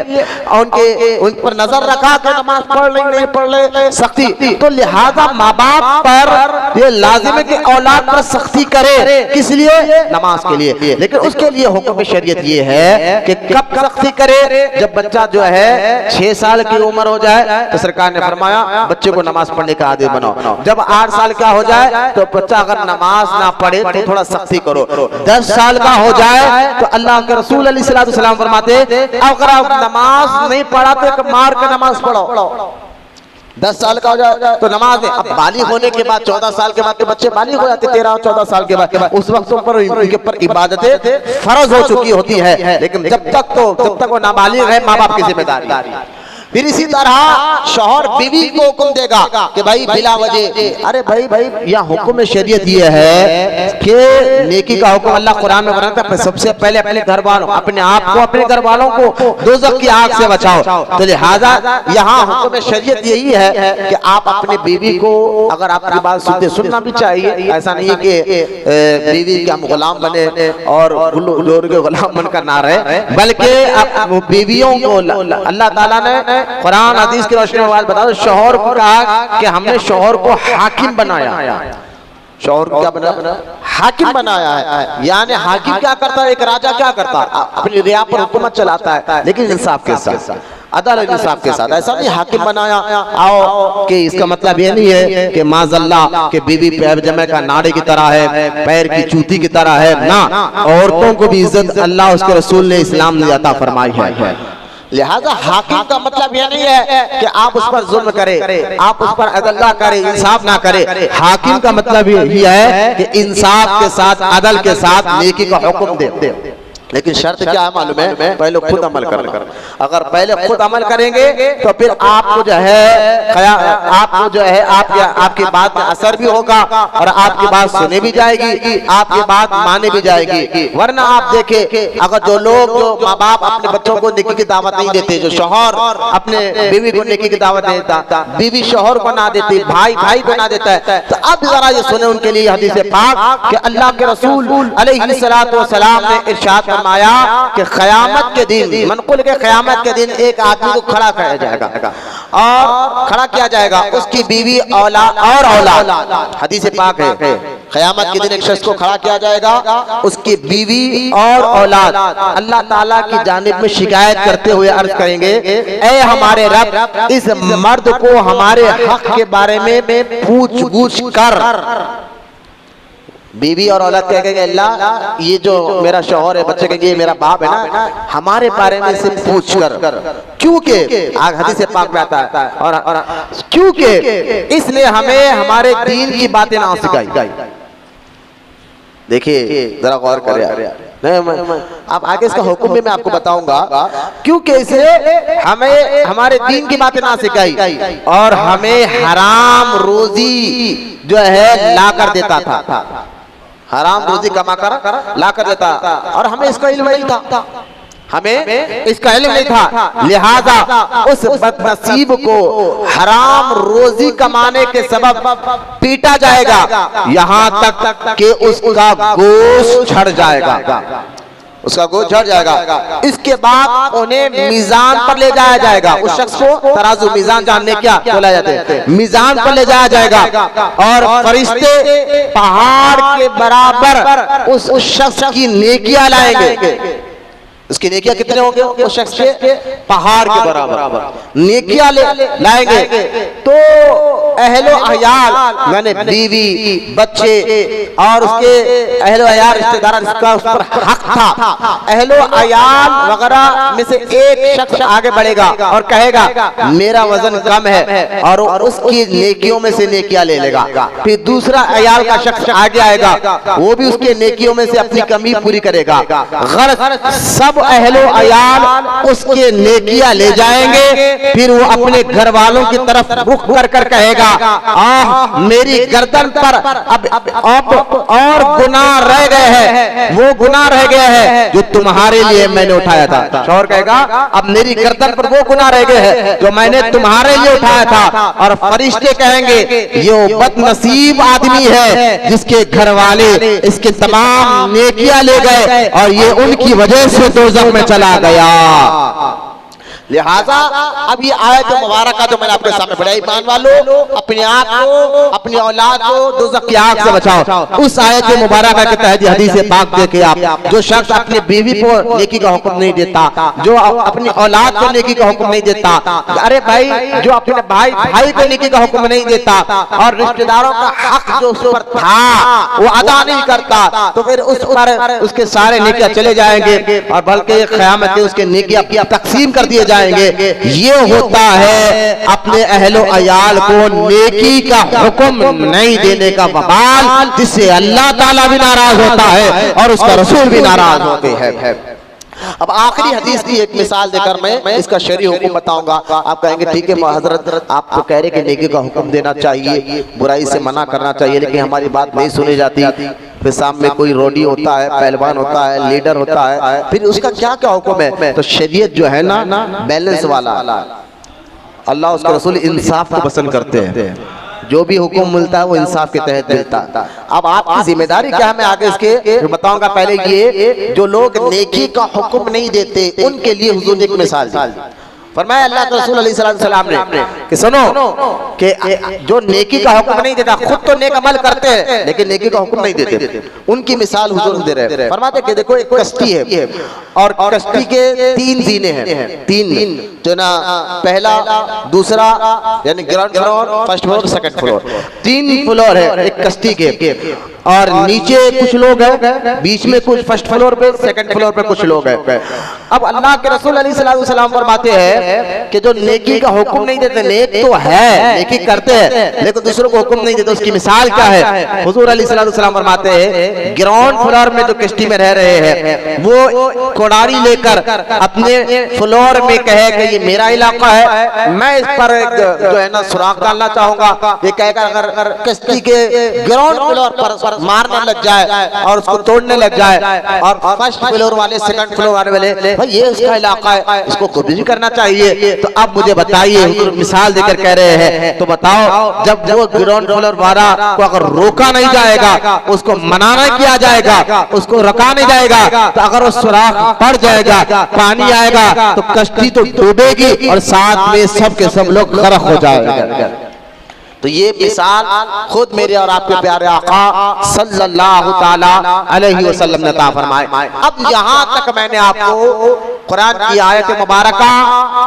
उन पर नजर रखा कि नमाज पढ़ ले नहीं पढ़ ले, सख्ती। तो लिहाजा माँ बाप पर ये लाजिम है कि औलाद औलाद पर सख्ती करे, किस लिए? नमाज के लिए। लेकिन उसके लिए हुक्म शरीयत ये है कि कब सख्ती करे? जब बच्चा जो है 6 साल की उम्र हो जाए तो सरकार ने फरमाया बच्चे को नमाज पढ़ने का आदी बनाओ। जब 8 साल का हो जाए तो बच्चा अगर नमाज ना पढ़े तो थोड़ा सख्ती करो। 10 साल का हो जाए तो अल्लाह के रसूल अलैहिस्सलाम फरमाते अगर आप नमाज नहीं पढ़ा तो एक मार के नमाज पढ़ो। 10 साल का हो जाए तो नमाज है। अब बालिग होने के बाद 14 साल के बाद के बच्चे बालिग हो जाते, 13 और 14 साल के बाद, उस वक्त पर उनके ऊपर इबादतें फर्ज हो चुकी होती है। लेकिन जब तक वो नाबालिग है माँ बाप की जिम्मेदारी। फिर इसी तरह शौहर बीवी को हुक्म देगा कि भाई बिला वजह, अरे भाई यह हुक्म शरीयत ये है कि नेकी का हुक्म अल्लाह कुरान में बनाता है, सबसे पहले अपने घर वालों, अपने आप को, अपने घर वालों को दोज़ख की आग से बचाओ। तो लिहाजा यहाँ हुक्म शरीयत यही है कि आप अपने बीवी को अगर आपकी बात सुनना भी चाहिए। ऐसा नहीं कि बीवी के हम गुलाम बने और के गुलाम बनकर ना रहे, बल्कि बीवियों को अल्लाह ताला ने कुरान हदीस की रोशनी में बात बता दो, शौहर को कहा कि हमने शौहर को हाकिम बनाया। शौहर को क्या बनाया? हाकिम बनाया है। यानी हाकिम क्या करता है? एक राजा क्या करता है? अपनी रिया पर हुकूमत चलाता है, लेकिन इंसाफ के साथ, अदल इंसाफ के साथ। ऐसा नहीं हाकिम बनाया आओ कि इसका मतलब ये नहीं है कि माज़ल्ला के बीवी पैजामे का नाड़े की तरह है, पैर की जूती की तरह है ना। औरतों को भी इज्जत अल्लाह उसके रसूल ने इस्लाम ने अता फरमाई है। लिहाजा हाकिम का मतलब यह नहीं है कि आप उस पर जुल्म करें, आप उस पर अदल ना करें, इंसाफ ना करें। हाकिम का मतलब यही है कि इंसाफ के साथ, अदल के साथ नेकी का हुक्म दे। लेकिन शर्त क्या है मालूम है? पहले खुद अमल करना। अगर पहले खुद अमल करेंगे तो फिर आपको जो है आपकी बात में असर भी होगा और आपकी बात सुने भी जाएगी, आपकी बात माने भी जाएगी। वरना आप देखें, अगर जो माँ बाप अपने बच्चों को नेकी की दावत नहीं देते, जो शौहर अपने बीवी को नेकी की दावत देता, बीवी शौहर को ना देती, भाई को ना देता है, तो अब जरा ये सुने उनके लिए हदीस पाक कि अल्लाह के रसूल अलैहिस्सलातु वस्सलाम ने इरशाद फरमाया कि क़यामत के दिन, मनकुल के क़यामत के दिन एक आदमी को खड़ा किया जाएगा और खड़ा किया जाएगा उसकी बीवी और औलाद। हदीस पाक है, क़यामत के दिन एक शख्स को खड़ा किया जाएगा, उसकी बीवी और औलाद अल्लाह ताला की जानिब में शिकायत करते हुए अर्ज करेंगे, ऐ हमारे रब, इस मर्द को हमारे हक के बारे में पूछ कर। बीवी और औलाद कहेंगे अल्लाह ये जो मेरा शौहर है, बच्चे कहेंगे ये मेरा बाप है ना, हमारे बारे में से पूछ कर। क्योंकि हदीस से पाक में आता है और क्योंकि इसने हमें हमारे दीन की बातें ना सिखाई। देखिए जरा गौर करें, आप आगे इसका हुक्म भी मैं आपको बताऊंगा। क्योंकि इसे हमें हमारे दीन की बातें ना सिखाई और हमें हराम रोजी जो है ला कर देता था, हराम रोजी कमा कर ला कर देता, और हमें इसका इल्म नहीं था, हमें इसका इल्म नहीं था। लिहाजा उस बदनसीब को हराम रोजी कमाने के सबब पीटा जाएगा, यहाँ तक कि उसका गोश्त झड़ जाएगा, उसका गोश्त झड़ जाएगा। इसके बाद उन्हें मीजान पर ले जाया जाएगा। उस शख्स को तराजू, मीजान जानने क्या बोला जाते हैं, मीजान पर ले जाया जाएगा और फरिश्ते पहाड़ के बराबर उस शख्स की नेकियां लाएंगे। उसकी नेकियां कितने होंगे? उस शख्स के पहाड़ के बराबर नेकियां लाएंगे। तो अहलो अयाल यानी बीवी, बच्चे और उसके अहलो अयाल रिश्तेदार जिसका उस पर हक था, अहलो अयाल वगैरह में से एक शख्स आगे बढ़ेगा और कहेगा मेरा वजन कम है, और उसकी नेकियों में से नेकियां ले लेगा। फिर दूसरा अयाल का शख्स आगे आएगा, वो भी उसके नेकियों में से अपनी कमी पूरी करेगा। गलत सब अहलो अयाल उसके नेकियां ले जाएंगे। फिर वो अपने घर वालों की तरफ रुख कर कहेगा आह मेरी गर्दन पर अब और गुनाह रह गए हैं, वो गुनाह रह गए हैं जो तुम्हारे लिए मैंने उठाया था। शौहर कहेगा अब मेरी गर्दन पर वो गुनाह रह गए हैं जो मैंने तुम्हारे लिए उठाया था। और फरिश्ते कहेंगे ये बदनसीब आदमी है जिसके घर वाले इसके तमाम नेकियां ले गए और ये उनकी वजह से दोज़ख में चला गया। लिहाजा अब ये आयत मुबारक जो मैंने आपके सामने पढ़ा, ईमान वालों अपने आप को अपनी औलाद को दोज़ख की आग से बचाओ। उस आयत मुबारक के तहत हदीस पाक देखे आप, जो शख्स अपनी बीवी को नेकी का हुक्म नहीं देता, जो अपनी औलाद को नेकी का हुक्म नहीं देता, अरे भाई जो अपने भाई को नेकी का हुक्म नहीं देता और रिश्तेदारों का हक जो उस पर था वो अदा नहीं करता, तो फिर उस पर उसके सारे नेकियां चले जाएंगे और बल्कि क़यामत में उसके नेकियां तकसीम कर दिए जाएंगे। ये होता है अपने अहलो अयाल को नेकी का हुक्म नहीं देने का वबाल, जिससे अल्लाह ताला भी नाराज होता है और उसका रसूल भी नाराज होते हैं। अब आखिरी हदीस की एक मिसाल देकर मैं इसका शरई हुक्म बताऊंगा। आप कहेंगे ठीक है हजरत, आप तो कह रहे कि नेकी का हुक्म देना चाहिए, बुराई से मना करना चाहिए, लेकिन हमारी बात नहीं सुनी जाती। फिर सामने कोई रोडी होता है, पहलवान होता है, लीडर होता है, फिर उसका क्या क्या हुक्म है? तो शरीयत जो है ना बैलेंस वाला, अल्लाह उसका रसूल इंसाफ को पसंद करते हैं। जो भी हुक्म मिलता है वो इंसाफ के तहत मिलता है। अब आपकी जिम्मेदारी क्या है, मैं आगे इसके बताऊंगा। पहले ये जो लोग नेकी का हुक्म नहीं देते उनके लिए हुजूर ने एक मिसाल दी। फरमाया अल्लाह के रसूल अलैहिस्सलाम ने कि सुनो कि जो नेकी का हुक्म नहीं देता, खुद तो नेक अमल करते हैं लेकिन नेकी का हुक्म नहीं देते, उनकी मिसाल हुजूर दे रहे हैं। फरमाते कि देखो एक कश्ती है और कश्ती के 3 जीने हैं, 3 जो ना, पहला दूसरा यानी ground floor, first floor, second floor, 3 floor है एक कश्ती के, और नीचे कुछ लोग हैं, बीच में कुछ फर्स्ट फ्लोर पे, सेकंड फ्लोर पे कुछ लोग हैं। अब अल्लाह के रसूल अलैहिस्सलाम फरमाते हैं कि जो नेकी का हुक्म नहीं देते, नेक तो है, नेकी करते हैं लेकिन दूसरों को हुक्म नहीं देते, उसकी मिसाल क्या है? हुजूर अलैहिस्सलाम फरमाते हैं ग्राउंड फ्लोर में जो कश्ती में रह रहे हैं वो कोड़ारी लेकर अपने फ्लोर में कहे कि ये मेरा इलाका है, मैं इस पर जो है ना सुराख डालना चाहूंगा, ये कहकर अगर कश्ती के ग्राउंड फ्लोर पर मारने लग जाए और उसको तोड़ने लग जाए और फर्स्ट फ्लोर वाले, सेकंड फ्लोर वाले भाई ये उसका इलाका है, इसको कब्जा करना चाहिए, तो अब मुझे बताइए, मिसाल देकर कह रहे हैं, तो बताओ जब वो ग्राउंड फ्लोर वाला को अगर रोका नहीं जाएगा, उसको मना नहीं किया जाएगा, उसको रखा नहीं जाएगा, तो अगर वो सुराख पड़ जाएगा, पानी आएगा तो कश्ती तो डूबेगी और साथ में सब के सब लोग गर्क हो जाएंगे। तो ये मिसाल खुद मेरे और आपके प्यारे आका सल्लल्लाहु ताला अलैहि वसल्लम ने अता फरमाए। अब यहाँ तक मैंने आपको कुरान की आयत मुबारका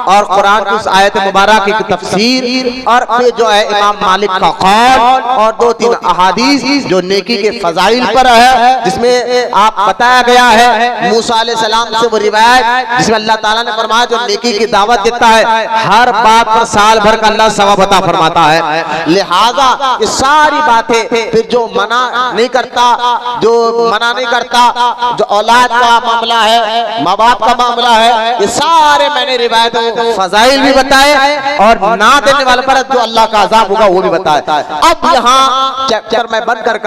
और कुरान की उस आयत मुबारक की तफसीर और फिर जो है इमाम मालिक का कौल और 2-3 अहादीस जो नेकी के फजाइल पर है, जिसमें आप बताया गया है मूसा अलैहिस्सलाम से वो रिवायत जिसमें अल्लाह ताला ने फरमाया जो नेकी की दावत देता है हर बात पर साल भर का अल्लाह सवाब अता फरमाता है। लिहाजा ये सारी बातें फिर जो मना नहीं करता, जो औलाद का मामला है, माँ बाप का मामला है, ये सारे मैंने रिवायत फजाइल भी बताए और ना देने वाले पर जो अल्लाह का अजाब होगा वो भी बताया। अब यहाँ चैप्टर मैं बंद कर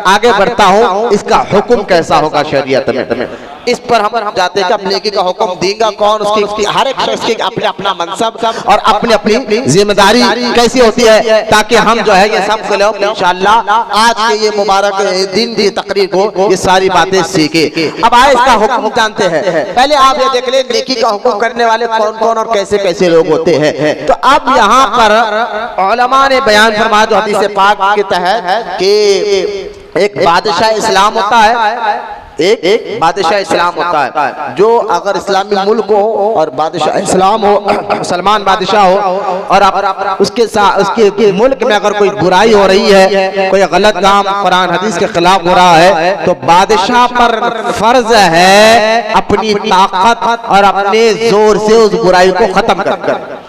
आगे बढ़ता हूँ, इसका हुक्म कैसा होगा शरीयत में, इस पर हम जाते हैं कि अब नेकी का हुक्म देगा कौन, उसकी हर एक शख्स की अपने अपना मनसब और अपनी अपनी जिम्मेदारी कैसी होती है, ताकि हम जो है ये सब लोग इंशाअल्लाह आज के ये मुबारक दिन की तकरीर को ये सारी बातें सीखे। अब आए इसका हुक्म जानते हैं। पहले आप ये देख ले नेकी का हुक्म करने वाले कौन कौन और कैसे कैसे लोग होते हैं। तो अब यहाँ पर उलमा ने बयान फरमाया जो हदीस पाक के तहत कि एक बादशाह इस्लाम होता है, एक बादशाह इस्लाम होता है जो अगर इस्लामी मुल्क हो और बादशाह इस्लाम हो, मुसलमान बादशाह हो और उसके साथ उसके मुल्क में अगर कोई बुराई हो रही है, कोई गलत काम कुरान हदीस के खिलाफ हो रहा है, तो बादशाह पर फर्ज है अपनी ताकत और अपने जोर से उस बुराई को खत्म कर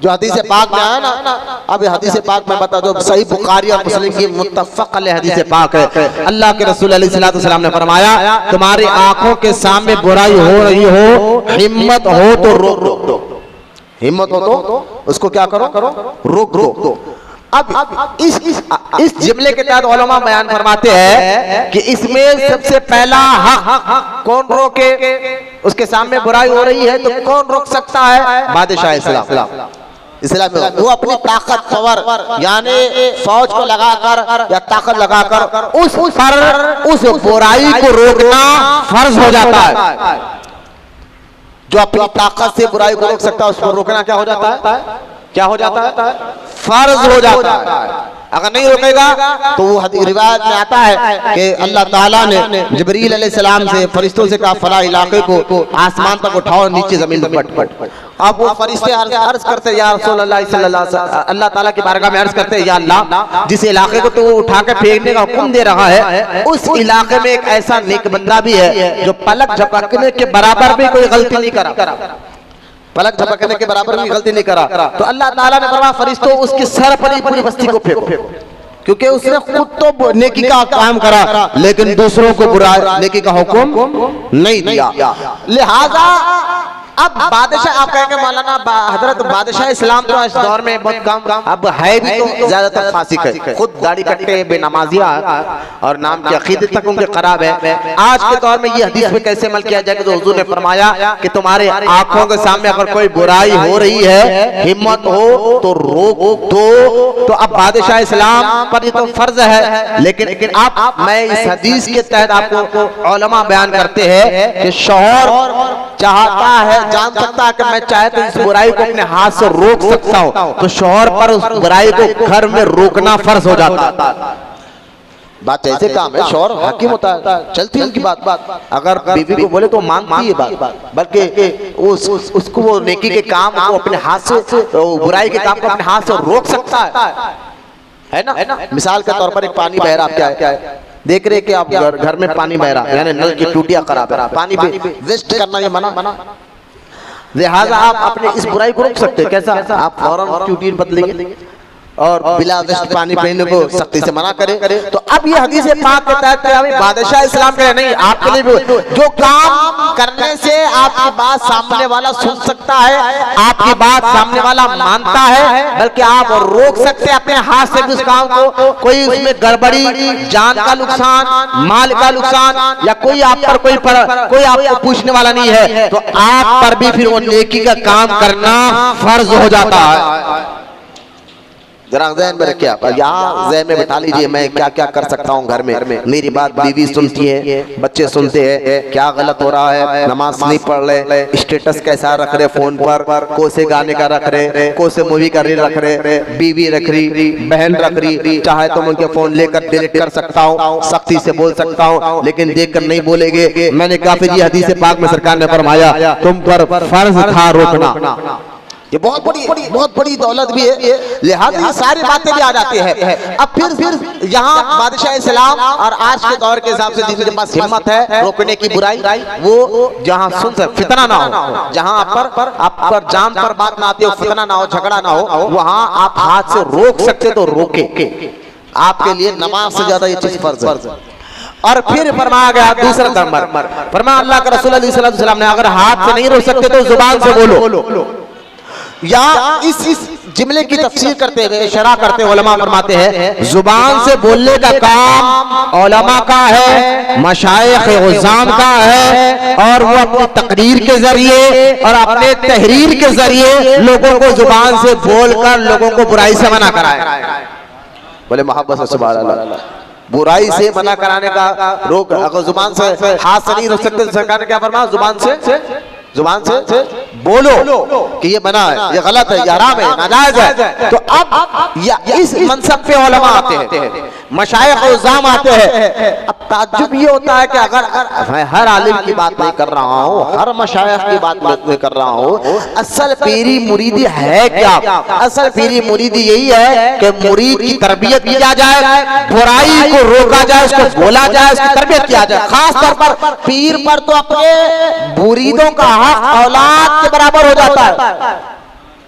जो हदीस पाक में आया ना। अब हदीस पाक में बता दो, सही बुखारी और मुस्लिम की मुत्तफक अलैह हदीस पाक है। अल्लाह के रसूल अलैहिस्सलाम ने फरमाया तुम्हारी आंखों के सामने बुराई हो रही हो, हिम्मत हो तो रोक दो, हिम्मत हो तो उसको क्या करो, रोक दो। अब इस जुमले के तहत उलमा बयान फरमाते हैं कि इसमें सबसे पहला हक कौन रोके, उसके सामने बुराई हो रही है तो कौन रोक सकता है? बादशाह इस्लाम वो अपनी ताकत पावर यानी फौज को लगाकर या ताकत लगाकर उस बुराई को रोकना फर्ज हो जाता है। जो अपनी ताकत से बुराई को रोक सकता है उसको रोकना क्या हो जाता है? क्या हो जाता है? फर्ज हो जाता है। अगर नहीं रोकेगा तो वो रिवायत में आता है कि अल्लाह ताला ने जिब्रील अलैहिस्सलाम से फरिश्तों से कहा फला इलाके को आसमान तक उठाओ, नीचे जमीन पर पट। अब वो फरिश्ते अर्ज करते या रसूल अल्लाह सल्लल्लाहु अलैहि वसल्लम, अल्लाह ताला की बारगाह में अर्ज करते हैं या अल्लाह, जिस इलाके को तो उठा के फेंकने का हुक्म दे रहा है उस इलाके में एक ऐसा नेक बंदा भी है जो पलक झपकने के बराबर भी कोई गलती नहीं करा, पलक झपकने के बराबर भी गलती नहीं करा। तो अल्लाह ताला ने फरमाया फरिश्तों उसके सर पर ही पूरी बस्ती को फेंको, क्योंकि उसने खुद तो नेकी का काम करा लेकिन दूसरों को बुरा नेकी का हुक्म नहीं दिया। लिहाजा अब बादशाह, आप कहेंगे मौलाना हजरत बादशाह इस्लाम तो इस दौर में बहुत कम, अब है भी तो ज्यादातर फासिक है, खुद दाढ़ी कट्टे बेनमाजिया और नाम की अकीदत तक उनके खराब है। आज के दौर में ये हदीस पे कैसे अमल किया जाए? तो हुजूर ने फरमाया कि तुम्हारे आंखों के सामने अगर कोई बुराई हो रही है, हिम्मत हो तो रोक दो। तो अब बादशाह इस्लाम पर ये तो फर्ज है, लेकिन आप मैं इस हदीस के तहत आपको उलमा बयान करते हैं कि शौहर चाहता है, जान सकता है कि मैं चाहे तो इस बुराई को अपने हाथ से रोक सकता हूं, तो शौहर पर उस बुराई को घर में रोकना फर्ज हो जाता है। बात ऐसे काम है, शौहर हाकिम होता है, चलती है उनकी बात। अगर बीवी को बोले तो मानती है बात, बल्कि उसको वो नेकी के काम को अपने हाथ से, बुराई के काम को अपने हाथ से रोक सकता है ना। मिसाल के तौर पर एक पानी बह रहा, क्या है देख रहे कि आप घर में पानी बह रहा है, यानी नल की टूटियां खराब है, पानी वेस्ट करना ये मना। लिहाजा आप अपने इस बुराई को रोक सकते हैं। कैसा? आप फौरन टूटी बदलेंगे और बिला वेस्ट पानी पीने को सख्ती से मना करें। तो अब ये हदीस पाक के तहत बादशाह इस्लाम के नहीं, आपके लिए भी जो काम करने से आपकी बात सामने वाला सुन सकता है, आपकी बात सामने वाला मानता है, बल्कि आप रोक सकते हैं अपने हाथ से भी उस काम को। कोई उसमें गड़बड़ी, जान का नुकसान, माल का नुकसान, या कोई आप पर कोई आपको पूछने वाला नहीं है, तो आप पर भी फिर वो नेकी का काम करना फर्ज हो जाता है। जरा ज़हन में रखिए, यहाँ ज़हन में बिठा लीजिए मैं क्या क्या कर सकता हूँ घर में। मेरी बात बीवी सुनती है, बच्चे सुनते हैं, क्या गलत हो रहा है, नमाज नहीं पढ़ रहे, स्टेटस कैसा रख रहे फोन पर, कोसे गाने का रख रहे, कोसे मूवी का रील रख रहे, बीवी रख रही, बहन रख रही, चाहे तो उनके फोन लेकर डिलीट कर सकता हूँ, सख्ती से बोल सकता हूँ, लेकिन देख कर नहीं बोलेंगे। मैंने कहा फिर ये हदीस पाक में सरकार ने फरमाया तुम पर फर्ज था रोकना। ये बहुत बड़ी दौलत भी है, लिहाजा ये सारी बातें भी आ जाती है। अब फिर यहाँ बादशाह इस्लाम और आज के दौर के हिसाब से जिनके पास हिम्मत है रोकने की बुराई, वो जहाँ सुन सकते फितना ना हो, जहाँ आप पर जान पर बात ना आती हो, फितना ना हो, झगड़ा ना हो, वहाँ आप हाथ से रोक सकते तो रोके। आपके लिए नमाज से ज्यादा ये चीज फर्ज है। और फिर फरमाया गया दूसरा नंबर, फरमाया अल्लाह के रसूल सल्लल्लाहु अलैहि वसल्लम ने अगर हाथ से नहीं रोक सकते तो जुबान से बोलो। या इस जुमले की तफसीर करते हुए शरह करते उलमा फरमाते हैं जुबान से बोलने का काम उलमा का है, मशाइख उज़्ज़ाम का है, और वो अपनी तकरीर के जरिए और अपने तहरीर के जरिए लोगों को जुबान से बोलकर लोगों को बुराई से मना कराए। बोले मोहब्बत से सुभान अल्लाह। बुराई से मना कराने का रोक, अगर जुबान से हाथ से नहीं रोक सकते, सरकार ने क्या फरमाया जुबान से बोलो कि ये मना है, ये गलत है, ये हराम है, नाजायज है। तो अब इस मनसब पे उलमा आते हैं, मशाइख उज़्ज़ाम आते हैं। अब ताज्जुब ये होता है कि अगर मैं हर आलिम की बात नहीं कर रहा हूँ, हर मशाइख की बात नहीं कर रहा हूँ, असल पीरी मुरीदी है क्या? असल पीरी मुरीदी यही है कि मुरीद की तरबियत किया जाए, बुराई को रोका जाए, उसको बोला जाए, उसकी तरबियत किया जाए। खास तौर पर पीर पर तो अपने मुरीदों का औलाद के बराबर हो जाता है,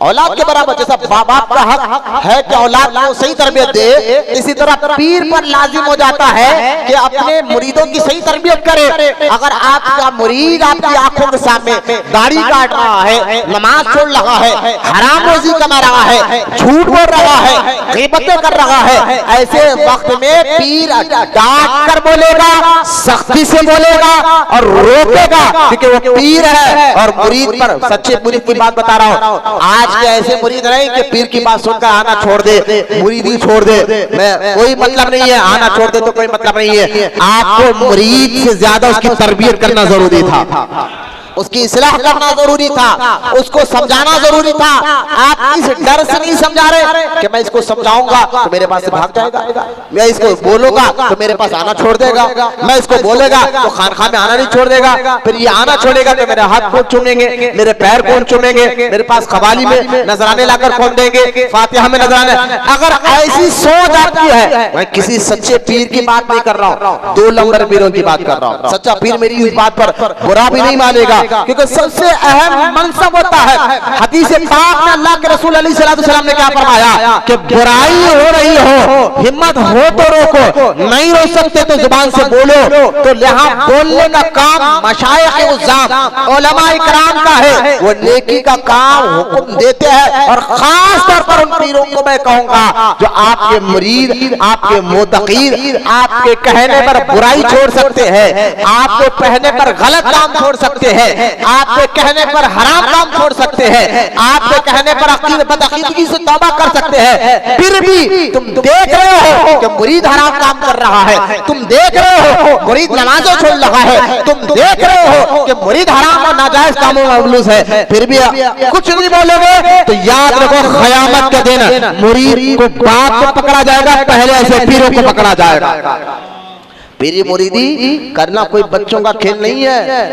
औलाद के बराबर। जैसा बाप का हक है कि औलाद को सही तरबियत दे, इसी तरह पीर पर लाजिम हो जाता है कि अपने मुरीदों की सही तरबियत करे। अगर आपका मुरीद आपकी आंखों के सामने दाढ़ी काट रहा है, नमाज छोड़ रहा है, हराम रोजी कमा रहा है, झूठ बोल रहा है, गीबतें कर रहा है, ऐसे वक्त में पीर डांट कर बोलेगा, सख्ती से बोलेगा और रोकेगा, क्योंकि वो पीर है। और मुरीद पर सच्चे मुरीद की बात बता रहा हूँ, आज के ऐसे मुरीद नहीं कि पीर की बात सुनकर आना छोड़ दे, मुरीदी छोड़ दे, मैं कोई मतलब नहीं है, आना छोड़ दे तो कोई मतलब नहीं है। आपको मुरीद से ज्यादा उसकी तरबियत करना जरूरी था। उसकी इस्लाह करना जरूरी था, उसको समझाना जरूरी था। आप इस डर से नहीं समझा रहे कि मैं इसको समझाऊंगा तो मेरे पास से भाग जाएगा, मैं इसको बोलूंगा तो मेरे पास आना छोड़ देगा, मैं इसको बोलेगा तो खानखा में आना नहीं छोड़ देगा, फिर ये आना छोड़ेगा तो मेरे हाथ कौन चूमेंगे, मेरे पैर कौन चूमेंगे, मेरे पास खवाली में नजराने लाकर कौन देंगे, फातिहा में नजराने। अगर ऐसी सोच आपकी है, मैं किसी सच्चे पीर की बात नहीं कर रहा हूँ, 2 नंबर पीरों की बात कर रहा हूँ। सच्चा पीर मेरी इस बात पर बुरा भी नहीं मानेगा, क्योंकि सबसे अहम मनसब होता है। हदीस पाक में अल्लाह के रसूल अलैहि सल्लल्लाहु अलैहि वसल्लम ने क्या फरमाया कि बुराई हो रही हो, हिम्मत हो तो रोको, नहीं रोक सकते तो जुबान से बोलो। तो यहाँ बोलने का काम मशाइख उज़्ज़ाम उलमा इकराम का है, वो नेकी का काम हुक्म देते हैं। और खास तौर पर उन पीरों को मैं कहूंगा जो आपके मुरीद, आपके मुतक़ीद, आपके कहने पर बुराई छोड़ सकते हैं, आपके कहने पर गलत काम छोड़ सकते हैं, आपके कहने पर हराम काम छोड़ सकते हैं, आपके कहने पर बदअकीदगी से तौबा कर सकते हैं, फिर भी तुम देख रहे हो कि मुरीद हराम काम कर रहा है, तुम देख रहे हो मुरीद नमाज़ें छोड़ रहा है, तुम देख रहे हो कि मुरीद हराम और नाजायज कामों में मुलव्वस है, फिर भी कुछ नहीं बोलोगे तो याद रखो क़यामत के दिन मुरीद को बात को पकड़ा जाएगा, पहले ऐसे पीरों को पकड़ा जाएगा। पीरी मुरीदी करना कोई बच्चों का खेल नहीं है,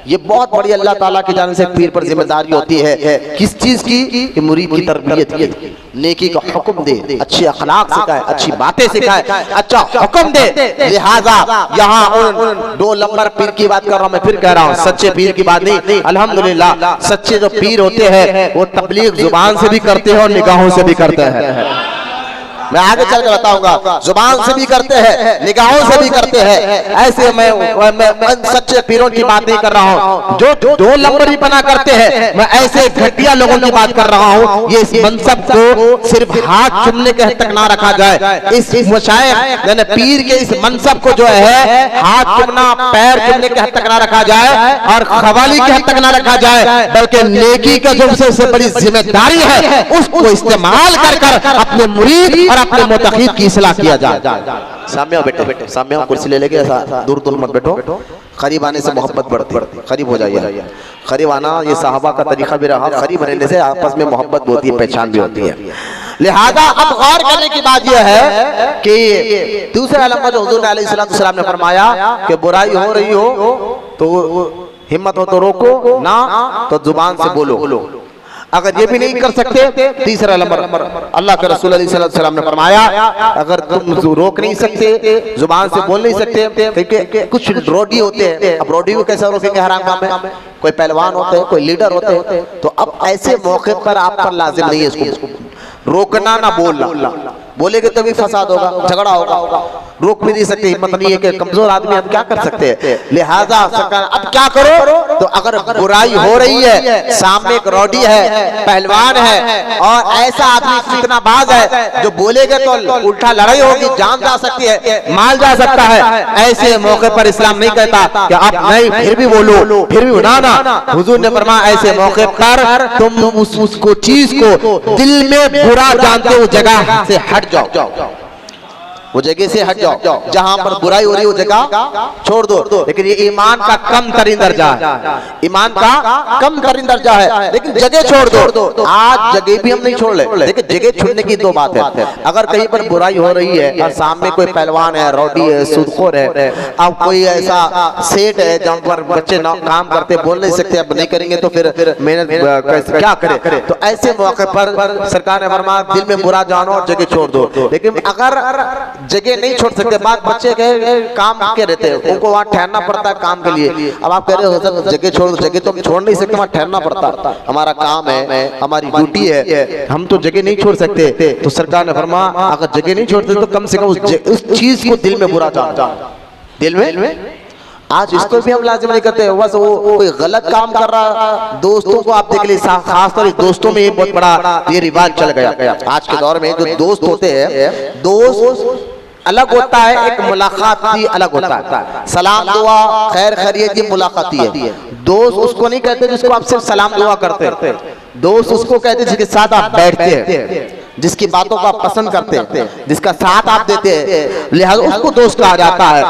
ये बहुत बड़ी अल्लाह ताला की जानिब से पीर पर जिम्मेदारी होती है। किस चीज की? कि मुरीद की तरबियत की, नेकी का हुक्म दे, अच्छी अखलाक सिखाए, अच्छी बातें सिखाए, अच्छा हुक्म दे। लिहाजा यहाँ उन 2 नंबर पीर की बात कर रहा हूँ, मैं फिर कह रहा हूँ, सच्चे पीर की बात नहीं। अल्हम्दुलिल्लाह सच्चे जो पीर होते हैं वो तबलीग जुबान से भी करते हैं और निगाहों से भी करते हैं। मैं आगे चल कर बताऊंगा, जुबान से भी करते हैं, निगाहों से भी करते हैं। ऐसे मैं सच्चे पीरों की बात नहीं कर रहा हूँ जो 2 नंबरी बना करते हैं, मैं ऐसे घटिया लोगों की बात कर रहा हूँ। ये इस मनसब को सिर्फ हाथ चूमने के हद तक ना रखा जाए, इस मशाइख यानी पीर के इस मनसब को जो है हाथ चूमना, पैर चूमने के हद तक ना रखा जाए और खवाली के हद तक ना रखा जाए, बल्कि नेकी का जो सबसे बड़ी जिम्मेदारी है उसको इस्तेमाल कर अपने मुरीद और अपने मुतक़ीद की इस्लाह किया जाए। सामने बैठो, सामने कुर्सी ले लेके दूर दूर मत बैठो, करीब आने से मोहब्बत बढ़ती, करीब हो जाइए। करीब आना ये सहाबा का तरीका भी रहा, करीब रहने से आपस में मोहब्बत होती है, पहचान भी होती है। लिहाजा अब गौर करने की बात यह है कि दूसरा नंबर जो हुजूर अलैहिस्सलाम ने फरमाया कि बुराई हो रही हो तो हिम्मत हो तो रोको, ना तो जुबान से बोलो। अगर ये भी नहीं कर सकते, तीसरा नंबर अल्लाह के रसूल सल्लल्लाहु अलैहि वसल्लम ने फरमाया अगर तुम रोक नहीं सकते, जुबान से बोल नहीं सकते, क्योंकि कुछ रोडी होते हैं, अब रोडी को कैसे रोकेंगे हराम काम में, कोई पहलवान होते हैं, कोई लीडर होते हैं, तो अब ऐसे मौके पर आप पर लाजिम नहीं है इसको रोकना ना बोलना, बोलेगे तभी फसाद होगा, झगड़ा होगा, रोक भी नहीं सकते, हिम्मत नहीं है कि कमजोर आदमी हम क्या कर सकते हैं। लिहाजा सरकार अब क्या करो, तो अगर बुराई हो रही है, सामने एक रोडी है, पहलवान है और ऐसा आदमी फितनाबाज है जो बोलेगा तो उल्टा लड़ाई होगी, जान जा सकती है, माल जा सकता है, ऐसे मौके पर इस्लाम नहीं कहता कि आप नहीं फिर भी बोलो, फिर भी बनाना। हुजूर ने फरमाया ऐसे मौके पर तुम उसको चीज को दिल में बुरा जानते हो जगह से हट जाओ, वो जगह से हट जाओ, जहां पर बुराई हो रही है वो जगह छोड़ दो। लेकिन ये ईमान का कम तरीन दर्जा है, ईमान का कम तरीन दर्जा है, लेकिन जगह छोड़ दो। आज जगह भी हम नहीं छोड़ ले, लेकिन जगह छोड़ने की 2 बात है। अगर कहीं पर बुराई हो रही है और सामने कोई पहलवान है, रोडी है, सूदखोर है, अब कोई ऐसा सेठ है जहां पर बच्चे काम करते बोल नहीं सकते, अब नहीं करेंगे तो फिर मेहनत क्या करे, तो ऐसे मौके पर सरकार ने फरमाया दिल में बुरा जानो और जगह छोड़ दो। लेकिन अगर जगह नहीं छोड़ सकते, बात बच्चे के काम के रहते हैं, उनको वहाँ ठहरना पड़ता है काम के लिए। अब आप कह रहे हो सर जगह छोड़ दो, जगह तो हम छोड़ नहीं सकते, वहाँ ठहरना पड़ता, हमारा काम है, हमारी ड्यूटी है, हम तो जगह नहीं छोड़ सकते। तो सरकार ने फरमाया अगर जगह नहीं छोड़ते तो कम से कम उस चीज को दिल में बुरा जान, दिल में। आज इसको भी हम लाजिम नहीं करते, बस वो कोई गलत काम कर रहा, दोस्तों को आप देख लीजिए, खासतौर दोस्तों में ये बहुत बड़ा ये रिवाज चल गया आज के दौर में। जो दोस्त होते हैं, दोस्त अलग होता है, एक मुलाकात भी अलग होता है, सलाम दुआ खैर खैरियत की मुलाकात है। दोस्त उसको नहीं कहते जिसको आप सिर्फ सलाम दुआ करते हैं, दोस्त उसको कहते जिसके साथ आप बैठते हैं, जिसकी बातों को आप पसंद करते हैं, जिसका साथ आप देते हैं, लिहाजा उसको दोस्त कहा जाता है।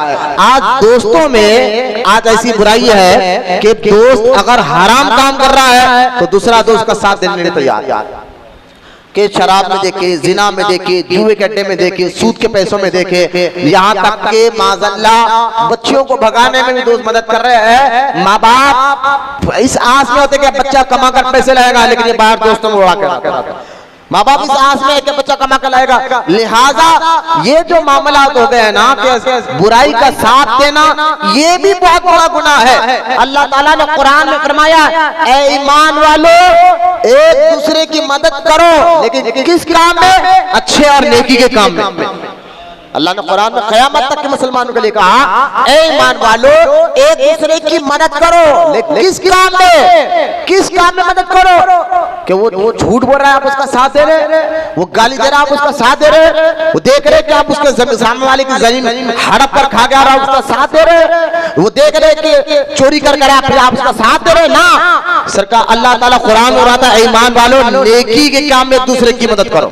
आज दोस्तों में आज ऐसी बुराई है कि दोस्त अगर हराम काम कर रहा है तो दूसरा दोस्त का साथ देने के लिए तैयार है। कि शराब में देखे, जिना में देखे, जुए के अड्डे में देखे, सूद के पैसों में देखे, यहाँ तक के माज़अल्लाह बच्चियों को भगाने में भी दोस्त मदद कर रहे हैं। माँ बाप इस आस में होते कि बच्चा कमा कर पैसे लाएगा, लेकिन ये बाहर दोस्तों में उड़ा कर, माँ बाप इस आस में है कि बच्चा कमा कर लाएगा। लिहाजा ये जो मामला हो गए ना कि बुराई का साथ देना, ये भी बहुत बड़ा गुनाह है। अल्लाह ताला ने कुरान में फरमाया, ऐ ईमान वालों एक दूसरे की मदद करो, लेकिन किस काम में? अच्छे और नेकी के काम में। अल्लाह ने कुरान में क़यामत तक के मुसलमानों के लिए कहा, ऐ ईमान वालों एक दूसरे की मदद करो, लेकिन किस काम में? किस काम में मदद करो? कि वो झूठ बोल रहा है आप उसका साथ दे रहे, वो गाली दे रहा है आप उसका साथ दे रहे, वो देख रहे कि आप उसके सामने वाले की जमीन हड़प पर खा गया आप उसका साथ दे रहे, वो देख रहे कि चोरी कर फिर आप उसका साथ दे रहे ना। सरकार अल्लाह ताला कुरान में रहा था, ऐ ईमान वालों नेकी के काम में दूसरे की मदद करो,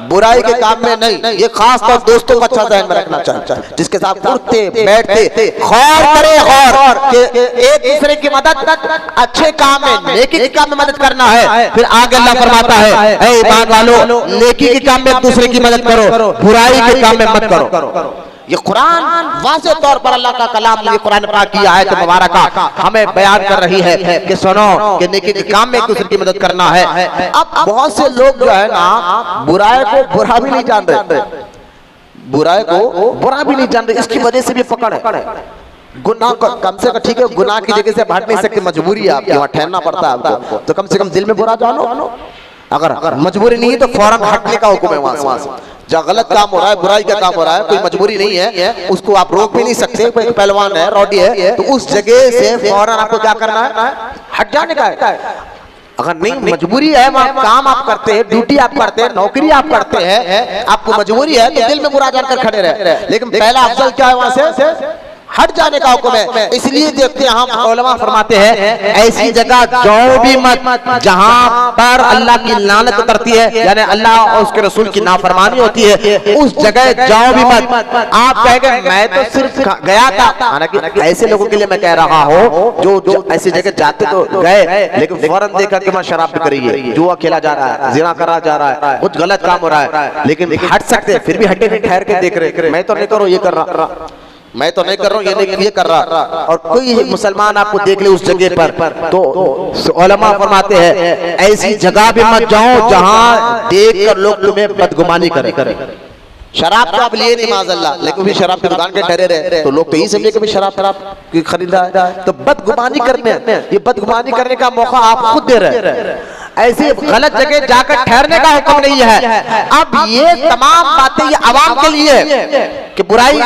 बुराई के काम में नहीं। ये खास तौर दोस्तों को अच्छा ध्यान में रखना चाहिए, जिसके साथ उठते बैठते खौर करे और एक दूसरे की मदद अच्छे काम में, नेकी के काम में मदद करना है। फिर आगे अल्लाह फरमाता है, ऐ ईमान वालों नेकी के काम में दूसरे की मदद करो, बुराई के काम में मत करो। ये कुरान वाज़ेह तौर पर अल्लाह का कलाम, ये कुरान पाक की आयत मुबारक हमें बयान कर रही है कि सुनो कि नेकी के काम में एक दूसरे की मदद करना है। अब बहुत से लोग जो है ना बुराई को बुरा भी नहीं जान रहे, बुराई को बुरा भी नहीं जान रहे, इसकी वजह से भी पकड़ है। गुनाह कम से कम ठीक है, गुनाह की जगह से हट नहीं सकते, मजबूरी है आपकी, वहाँ ठहरना पड़ता है आपको, तो कम से कम दिल में बुरा जानो। अगर मजबूरी नहीं है तो फौरन हटने का हुक्म है वहां से। जहाँ गलत काम हो रहा है, बुराई का काम हो रहा है, कोई मजबूरी नहीं है, उसको आप रोक भी नहीं सकते, कोई पहलवान है, रौडी है, तो उस जगह से फौरन आपको क्या करना है? हट जाने का है। अगर नहीं मजबूरी है, वहाँ काम आप करते हैं, ड्यूटी आप करते हैं, नौकरी आप करते हैं, आपको मजबूरी है तो दिल में बुरा जानकर खड़े रहे, लेकिन पहला अफजल क्या है? वहां से हट जाने का हुक्म है। इसलिए देखते हैं हम उलमा फरमाते हैं, ऐसी जगह जाओ भी मत जहां पर अल्लाह की लानत उतरती है, यानी अल्लाह और उसके रसूल की नाफरमानी होती है, उस जगह जाओ भी मत। आप कहेंगे मैं तो सिर्फ गया था, हालांकि ऐसे लोगों के लिए मैं कह रहा हूँ जो ऐसी जगह जाते तो गए, लेकिन फौरन देखा कि मैं शराब पी रही है, जुआ खेला जा रहा है, जिना करा जा रहा है, कुछ गलत काम हो रहा है, लेकिन हट सकते, फिर भी हटे नहीं, ठहर के देख रहे, मैं तो नहीं करो ये कर रहा, मैं तो नहीं कर रहा हूँ, ये नहीं ये कर रहा, और कोई मुसलमान आपको देख ले उस जगह पर, तो उलमा फरमाते हैं ऐसी जगह भी मत जाओ जहाँ देख कर लोग तुम्हें बदगुमानी करें। शराब तो आप लिए नहीं माज़अल्लाह, लेकिन भी शराब की दुकान के ठहरे रहे तो लोग तो यही समझे कि शराब की खरीदा है, तो बदगुमानी करने, ये बदगुमानी करने का मौका आप खुद दे रहे हैं। ऐसी गलत जगह जाकर ठहरने का हुक्म नहीं है। अब ये तमाम बातें ये आवाम के लिए कि बुराई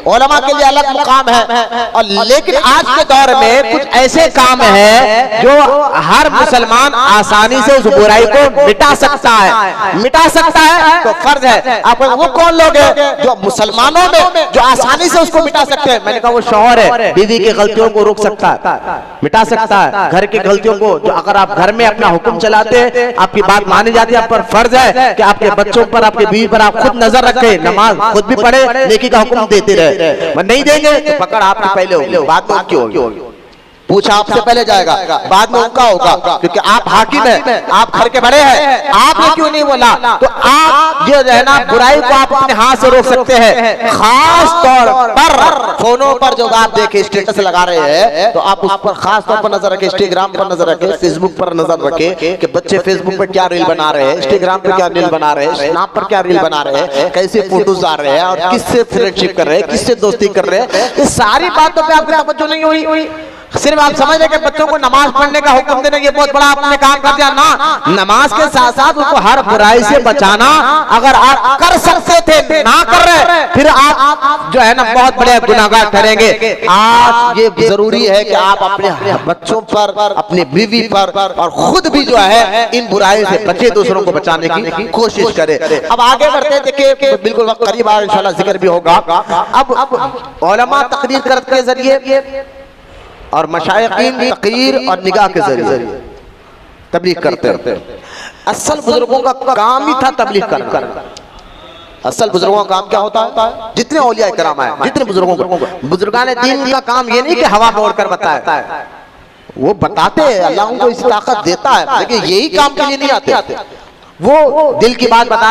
उलमा के लिए अलग मुकाम है, और लेकिन आज के दौर में कुछ ऐसे काम है जो हर मुसलमान आसानी से उस बुराई को मिटा सकता है, तो फर्ज है आप वो कौन लोग हैं जो मुसलमानों में जो आसानी से उसको मिटा सकते हैं? मैंने कहा वो शौहर है, बीवी की गलतियों को रोक सकता है, मिटा सकता है, घर की गलतियों को, जो अगर आप घर में अपना हुक्म चलाते हैं, आपकी बात मानी जाती है, आप पर फर्ज है कि आपके बच्चों पर, आपके बीवी पर आप खुद नजर रखें, नमाज खुद भी पढ़े, नेकी का हुक्म देते रहे। नहीं देंगे तो पकड़ आपकी पहले होगी, बाद में क्यों होगी, पूछा आपसे पहले जाएगा, बाद में उनका होगा, क्योंकि आप हाकिम हैं, आप घर के बड़े हैं, आपने क्यों नहीं बोला? तो आप जो है ना बुराई को आप अपने हाथ से रोक सकते हैं। खास तौर पर फोनों पर जो आप देखे स्टेटस लगा रहे हैं, तो आप उस पर खास तौर पर नजर रखें, इंस्टाग्राम पर नजर रखें, फेसबुक पर नजर रखें कि बच्चे फेसबुक पर क्या रील बना रहे हैं, इंस्टाग्राम पर क्या रील बना रहे हैं, स्नैप पर क्या रील बना रहे हैं, कैसे फोटोज आ रहे हैं, और किससे फ्रेंडशिप कर रहे हैं, किससे दोस्ती कर रहे हैं, ये सारी बातों पर आपकी तवज्जो नहीं हुई। सिर्फ आप समझ रहे कि बच्चों को नमाज पढ़ने का हुक्म देना ये बहुत बड़ा आपने काम कर दिया ना, नमाज के साथ साथ उनको हर बुराई से बचाना अगर आप कर सकते थे, ना कर रहे, फिर आप जो है ना बहुत बड़े गुनाहगार ठहरेंगे। आज ये जरूरी है कि आप अपने बच्चों पर, अपनी बीवी पर और खुद भी जो है इन बुराई से बचे, दूसरों को बचाने की कोशिश करें। अब आगे बढ़ते देखिए, बिल्कुल वक्त करीब आ, इंशाल्लाह जिक्र भी होगा। अब उलमा तकरीर करने के जरिए और मशाइखीन तकरीर और निगाह के जरिए तबलीग करते हैं। असल बुजुर्गों का काम ही था तबलीग करना। असल बुजुर्गों का काम क्या होता है? जितने औलिया इकराम आए, जितने बुजुर्गों को, बुजुर्गान दीन का काम ये नहीं कि हवा में उड़कर बताए, वो बताते हैं, अल्लाह उनको इसी ताकत देता है, लेकिन यही काम के लिए नहीं आते। वो दिल की बात बता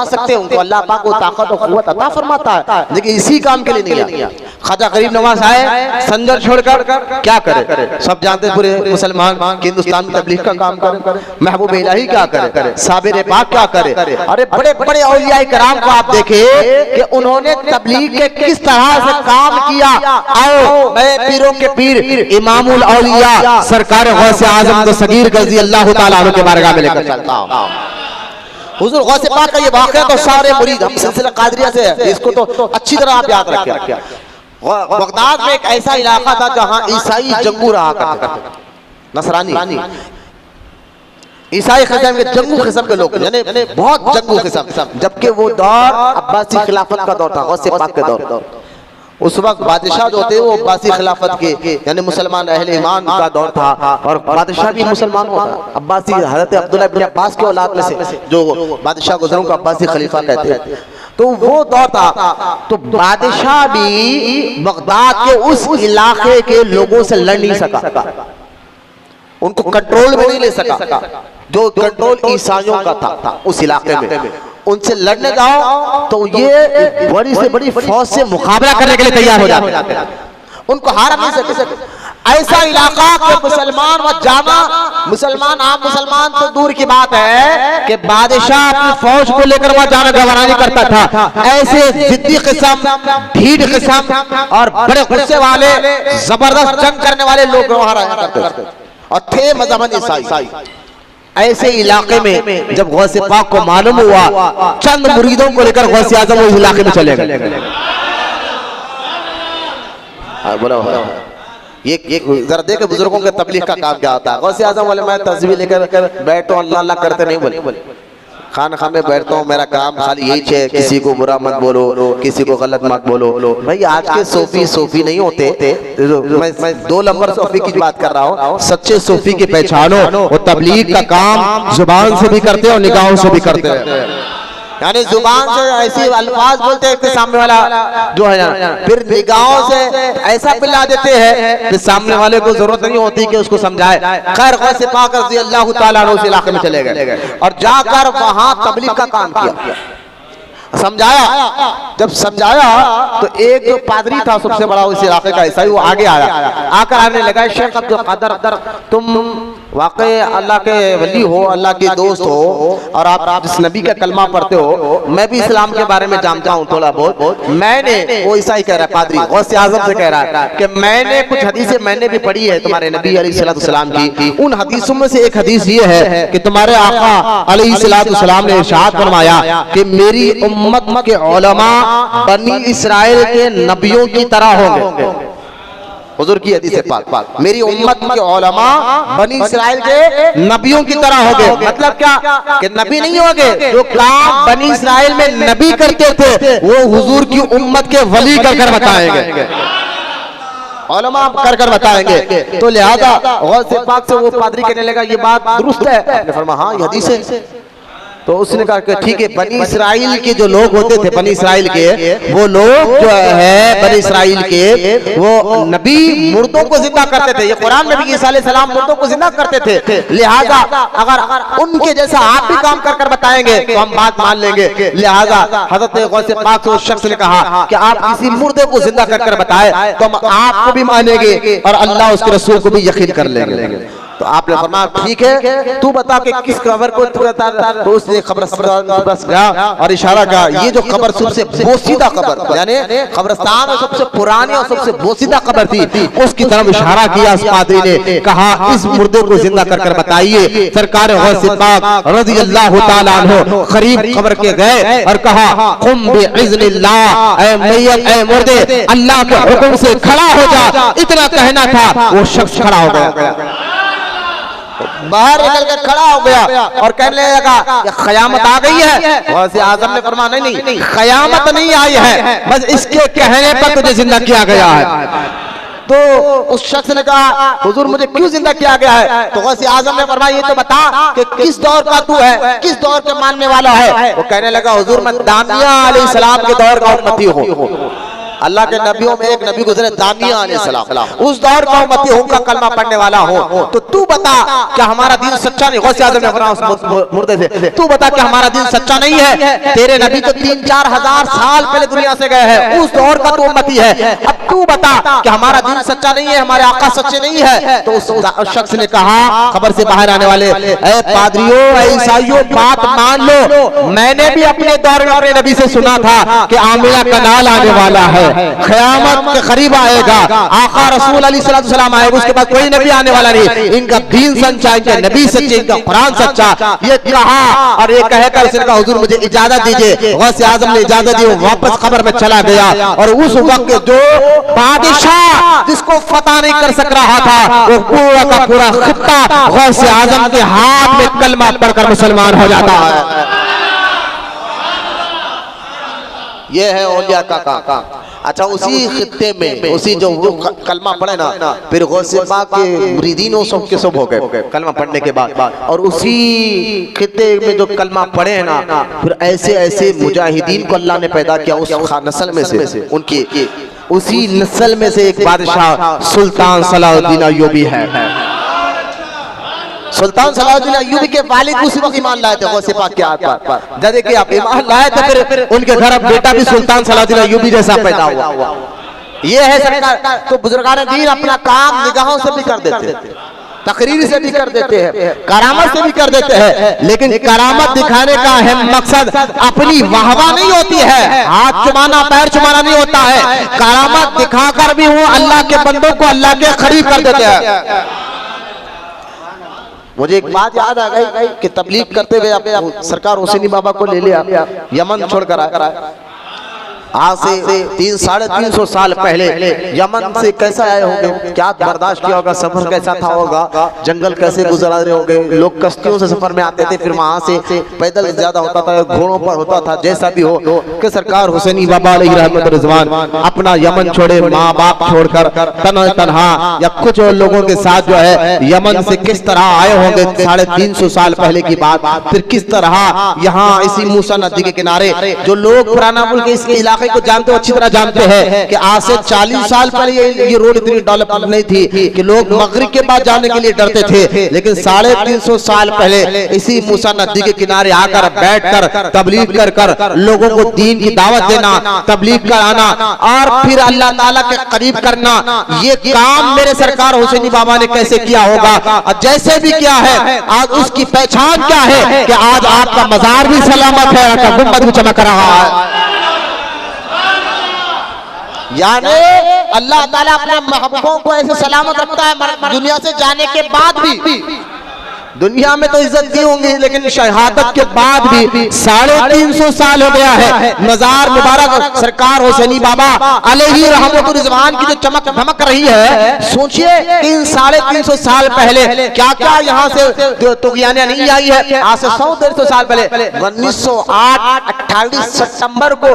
सकते हैं, उनको अल्लाह पाक को ताकत और कुव्वत अता फरमाता है, लेकिन इसी काम के लिए नहीं आया। ख्वाजा गरीब नवाज आए संजर छोड़कर, क्या करे? सब जानते पूरे मुसलमान हिंदुस्तान में तबलीग का काम करे। महबूब इलाही क्या करे? साबिर पाक क्या करे? अरे बड़े बड़े औलिया इकराम को आप देखे कि उन्होंने तबलीग के किस तरह से काम किया। आओ मैं पीरों के पीर इमामुल औलिया सरकार गौसे आजम सगीर गजी अल्लाह तआला अन्हु के बारगाह में लेकर चलता हूं। हुजूर गौसे पाक का ये वाक़या तो सारे मुरीद हम सिलसिला कादरिया से है, इसको तो अच्छी तरह आप याद रखिए। बगदाद में एक ऐसा इलाका था जहां ईसाई जंगू रहा करते थे, नसरानी ईसाई किस्म के जंगू किस्म के लोग, यानी बहुत जंगू किस्म। जबकि वो दौर अब्बासी खिलाफत का दौर था, गौसे पाक के दौर। उस वक्त बादशाह जो थे वो अब्बासी खिलाफत के यानी मुसलमान अहले ईमान का दौर था, और बादशाह भी मुसलमान था। अब्बासी हजरत अब्दुल्लाह इब्न अब्बास के औलाद में से जो बादशाह गुजरों को अब्बासी खलीफा कहते हैं, तो वो दौर था। तो बादशाह भी बगदाद के उस इलाके के लोगों से लड़ नहीं सका, उनको कंट्रोल में नहीं ले सका। जो कंट्रोल ईसाइयों का था उस इलाके में, उनसे लड़ने जाओ तो ये बड़ी से बड़ी फौज से मुकाबला करने के लिए तैयार हो जाते हैं, उनको हार नहीं सकते। ऐसा इलाका के मुसलमान व जाना मुसलमान, आम मुसलमान तो दूर की बात है कि बादशाह अपनी फौज को लेकर वहां जाना गवारा नहीं करता था। ऐसे जिद्दी किस्म, ढीठ किस्म और बड़े गुस्से वाले, जबरदस्त जंग करने वाले लोग वहां रहा करते थे, और थे मजहबन ईसाई। ऐसे इलाके में जब गौसे पाक को मालूम हुआ, चंद मुरीदों को लेकर गौसे आजम उस इलाके में चले गए। बोलो ये जरा देखे बुजुर्गों के तबलीग का काम क्या होता है। गौसे आजम वाले मैं तस्वीर लेकर बैठो अल्लाह अल्लाह करते नहीं बोले, खाना में बैठता हूँ, मेरा काम खाली यही है, किसी को बुरा मत बोलो, किसी को गलत मत बोलो। भाई आज के सूफी नहीं होते, मैं 2 नंबर सूफी की बात कर रहा हूँ। सच्चे सूफी की पहचानो, वो तबलीग का काम जुबान से भी करते हैं और निगाहों से भी करते हैं। यानी जुबान से ऐसे अल्फाज बोलते हैं कि सामने वाला जो है ना, फिर निगाहों से ऐसा पिला देते हैं कि सामने वाले को जरूरत नहीं होती कि उसको समझाए। खैर गौसे पाक रज़ी अल्लाह तआला अन्हु उस इलाके में चले गए और जाकर वहां तबलीग का काम किया, समझाया। जब समझाया तो एक जो पादरी था सबसे बड़ा उस इलाके का ईसाई, वो आगे आया, आकर आने लगा, शेख अब्दुल कादर तुम वाकई अल्लाह के वली हो, अल्लाह के दोस्त हो, और आप जिस नबी का कलमा पढ़ते हो, मैं भी इस्लाम के बारे में जानता हूँ थोड़ा बहुत। मैंने, वो ईसाई कह रहा है, पादरी गौसे आजम से कह रहा है कि मैंने कुछ हदीसें मैंने भी पढ़ी है तुम्हारे नबी अलैहिस्सलाम की। उन हदीसों में से एक हदीस ये है कि तुम्हारे आका अलैहिस्सलाम ने इरशाद फरमाया कि मेरी उम्मत के उलमा बनी इस्राइल के नबियों की तरह होंगे। हुजूर की हदीस है पाक, मेरी उम्मत के उलमा बनी इस्राइल के नबियों की तरह होंगे। मतलब क्या कि नबी नहीं होंगे, जो काम बनी इस्राइल में नबी करते थे वो हुजूर की उम्मत के वली कर बताएंगे, उलमा कर बताएंगे। तो लिहाजा गौसे पाक से वो पादरी कहने लगा ये बात दुरुस्त है। आपने फरमाया हाँ ये हदीस है। तो उसने कहा कि ठीक है, बनी इस्राइल के जो लोग होते थे, बनी इस्राइल के वो लोग जो है बनी इस्राइल के वो नबी मुर्दों को जिंदा करते थे। ये कुरान में भी ईसा अलैहिस्सलाम मुर्दों को जिंदा करते थे। लिहाजा अगर उनके जैसा आप भी काम कर बताएंगे तो हम बात मान लेंगे। लिहाजा हजरत गौसे पाक से उस शख्स ने कहा कि आप किसी मुर्दे को जिंदा कर बताए तो हम आपको भी मानेंगे और अल्लाह उसके रसूल को भी यकीन कर लेंगे। तो आपने फरमाया ठीक है, तू बता के किस कब्र को तू बता। तो उसने कब्रिस्तान बस गया और इशारा किया, ये जो कब्र सबसे बोसीदा कब्र, यानी कब्रिस्तान में सबसे पुरानी और सबसे बोसीदा कब्र थी, उसकी तरफ इशारा किया। उस पादरी ने कहा इस मुर्दे को जिंदा कर बताइए। सरकार गौसे पाक रज़ी अल्लाह तआला अन्हु करीब कब्र के गए और कहा कुम बिइज़्निल्लाह, ऐ मैयत ऐ मुर्दे अल्लाह के हुक्म से खड़ा हो जा। इतना कहना था, वो शख्स खड़ा हो गया, बाहर निकल कर खड़ा हो गया और कहने लगा कि क़यामत आ गई है। गौसे आज़म ने फरमाया नहीं क़यामत नहीं आई है, बस इसके कहने पर तुझे जिंदा किया गया है। तो उस शख्स ने कहा हुजूर मुझे क्यों जिंदा किया गया है? तो गौसे आजम ने फरमाया ये तो बता कि किस दौर का तू है, किस दौर के मानने वाला है? वो कहने लगा हुजूर मैं दानिया अलैहिस्सलाम के दौर का उम्मती हूँ। अल्लाह के नबियों में एक नबी गुजरे दानिया अलैहिस्सलाम, उस दौर का उम्मती हूँ, का कलमा पढ़ने वाला हूँ। तो तू बता क्या हमारा दीन सच्चा नहीं? गौसे आज़म ने फरमाया उस मुर्दे से, तू बता क्या हमारा दीन सच्चा नहीं है? तेरे नबी तो 3-4 हजार साल पहले दुनिया से गए हैं, उस दौर का तू उम्मती है। अब तू बता कि हमारा दीन सच्चा नहीं है, हमारे आका सच्चे नहीं है? तो उस शख्स ने कहा, खबर से बाहर आने वाले, ए पादरियों, ईसाइयों, बात मान लो, मैंने भी अपने दौर में अपने नबी से सुना था कि आमिना कनाल आने वाला है, क़यामत के करीब आएगा, आका रसूल अलैहिस्सलाम आएगा, उसके बाद कोई नबी आने वाला नहीं, इनका दीन सच्चा, इनका नबी सच्चे, इनका कुरान सच्चा। ये कहा और ये कहकर उसने कहा हुजूर मुझे इजाजत दीजिए। गौसे आज़म ने इजाजत दी, वो वापस कब्र में चला गया। और उस वक्त जो बादशाह जिसको फतह नहीं कर सक रहा था, वो पूरा का पूरा खित्ता गौसे आज़म के हाथ में कलमा पढ़कर मुसलमान हो जाता है। ये है औलिया का काम। अच्छा उसी खित्ते में उसी जो वो कलमा पढ़े ना, फिर गौसे पाक के मुरीदीन सब के सब हो गए कलमा पढ़ने के बाद। और उसी खित्ते में जो कलमा पढ़े ना, फिर ऐसे ऐसे मुजाहिदीन को अल्लाह ने पैदा किया उस नस्ल में से, उनकी उसी नस्ल में से एक बादशाह सुल्तान सलाहुद्दीन अय्यूबी है। सुल्तान सलाहुद्दीन अय्यूबी के वालिद उसी वक्त ईमान लाए थे गौसे पाक के हाथ पर। जब देखिए आप ईमान लाए थे, फिर उनके घर अब बेटा भी सुल्तान सलाहुद्दीन अय्यूबी जैसा पैदा हुआ। ये है सरकार। तो बुजुर्गान दीन अपना काम निगाहों से भी कर देते हैं, तकरीर से भी कर देते हैं, करामत से भी कर देते हैं, लेकिन करामत दिखाने का अहम मकसद अपनी वाहवा नहीं होती है, हाथ चुमाना पैर चुमाना नहीं होता है। करामत दिखाकर भी वो अल्लाह के बंदों को अल्लाह के करीब कर देते हैं। मुझे एक बात याद आ गई कि तबलीग करते हुए आप सरकार हुसैनी बाबा को ले लिया, यमन छोड़कर आया। आज से 300-350 साल पहले यमन से कैसे आए होंगे, क्या बर्दाश्त किया होगा, सफर कैसा था होगा, जंगल कैसे गुजरा रहे होंगे। लोग कश्तियों से सफर में आते थे, फिर वहां से पैदल ज्यादा होता था, घोड़ों पर होता था, जैसा भी हो कि सरकार हुसैनी बाबा अलैहि रहमत रिजवान अपना यमन छोड़े, माँ बाप छोड़कर तन्हा या कुछ और लोगों के साथ जो है यमन से किस तरह आए होंगे 350 साल पहले की बात। फिर किस तरह यहाँ इसी मूसा नदी के किनारे जो लोग पुराना मुल्क इसके इलाके को जानते हो, अच्छी तरह जानते हैं कि आज से 40 साल पहले ये रोड इतनी डेवलप नहीं थी कि लोग मगरिब के बाद जाने के लिए डरते थे। लेकिन 350 साल पहले इसी मूसा नदी के किनारे आकर बैठकर तबलीग कर लोगों को दीन की दावत देना, तबलीग कराना और फिर अल्लाह ताला के करीब करना, ये काम मेरे सरकार हुसैनी बाबा ने कैसे किया होगा। और जैसे भी किया है, आज उसकी पहचान क्या है कि आज आपका मजार भी सलामत है, आपका गुंबद भी चमक रहा है। यानी अल्लाह ताला अपने महबूबों को ऐसे सलामत रखता है दुनिया से जाने के बाद भी। दुनिया में तो इज्जत दी होंगी, लेकिन शहादत के बाद भी 350 साल हो गया है। मजार मुबारक सरकार हुसैनी बाबा अलैहि रहमतुर रिजवान की जो चमक धमक रही है, सोचिए इन 350 साल पहले क्या क्या यहाँ से तुगयानियां नहीं आई है। आज से 100-150 साल पहले 1908 28 सितंबर को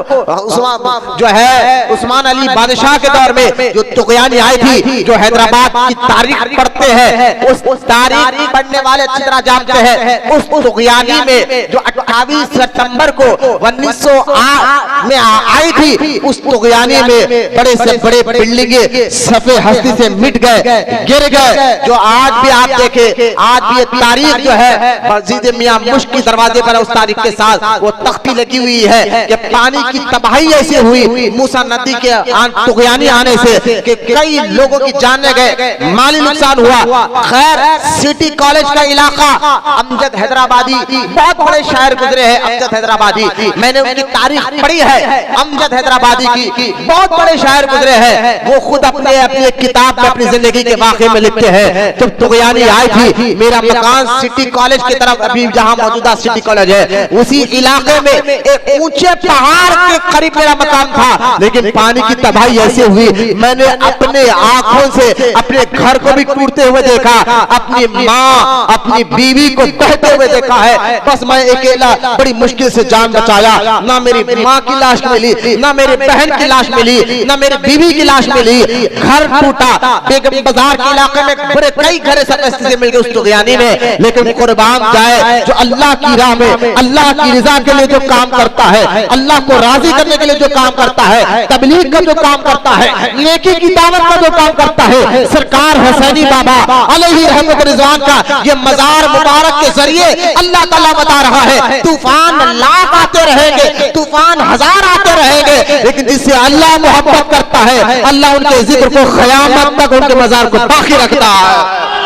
जो है उस्मान अली बादशाह के दौर में जो तुगयानी आई थी, जो हैदराबाद की तारीख पढ़ते हैं, उस तारीख पढ़ने वाले अच्छी तरह जानते हैं। उस तुगयानी में जो 28 सितंबर को 1908 में आई थी, उस तुगयानी में बड़े से बड़े बिल्डिंगे सफे हस्ती से मिट गए, गिर गए। जो आज भी आप देखें, आज भी ये तारीख जो है मस्जिद मियां मुश्क के दरवाजे पर उस तारीख के साथ वो तख्ती लगी हुई है कि पानी की तबाही ऐसी हुई मूसा नदी के तुगयानी आने से कि कई लोगों की जाने गए, माली नुकसान हुआ। खैर सिटी कॉलेज का इलाका अमजद हैदराबादी, बहुत बड़े शायर गुजरे हैं अमजद हैदराबादी, मैंने उनकी तारीख पढ़ी है। अमजद हैदराबादी की बहुत बड़े शायर गुजरे हैं, वो खुद अपनी एक किताब में अपनी जिंदगी के वाक़े में लिखते हैं। जब तुगयानी आई थी, मेरा मकान सिटी कॉलेज की तरफ, अभी जहां मौजूदा सिटी कॉलेज है, उसी इलाके में एक ऊंचे पहाड़ के करीब मेरा मकान था, लेकिन पानी की तबाही ऐसी हुई, मैंने अपने आंखों से अपने घर को भी टूटते हुए देखा, अपनी माँ अपनी बीवी को बहते हुए देखा है, बस मैं अकेला बड़ी मुश्किल से जान बचाया, ना मेरी माँ की लाश मिली, ना मेरी बहन की लाश मिली, ना मेरी बीवी की लाश मिली, घर टूटा। बेगम बाजार के इलाके में बड़े कई घर से मिल गए उस तुगयानी में, लेकिन कुर्बान जाए जो अल्लाह की राह में अल्लाह की रजा के लिए जो काम करता है, अल्लाह को राजी करने के लिए जो काम करता है, तबलीग का जो काम करता है, नेकी की दावत का जो काम करता है, सरकार हुसैनी बाबा अलैहि रहमत रिजवान का ये मजार मुबारक के जरिए अल्लाह ताला बता रहा है, तूफान लाख आते रहेंगे, तूफान हजार आते रहेंगे, लेकिन जिससे अल्लाह मोहब्बत करता है, अल्लाह उनके जिक्र को क़यामत तक उनके मजार को बाकी रखता है।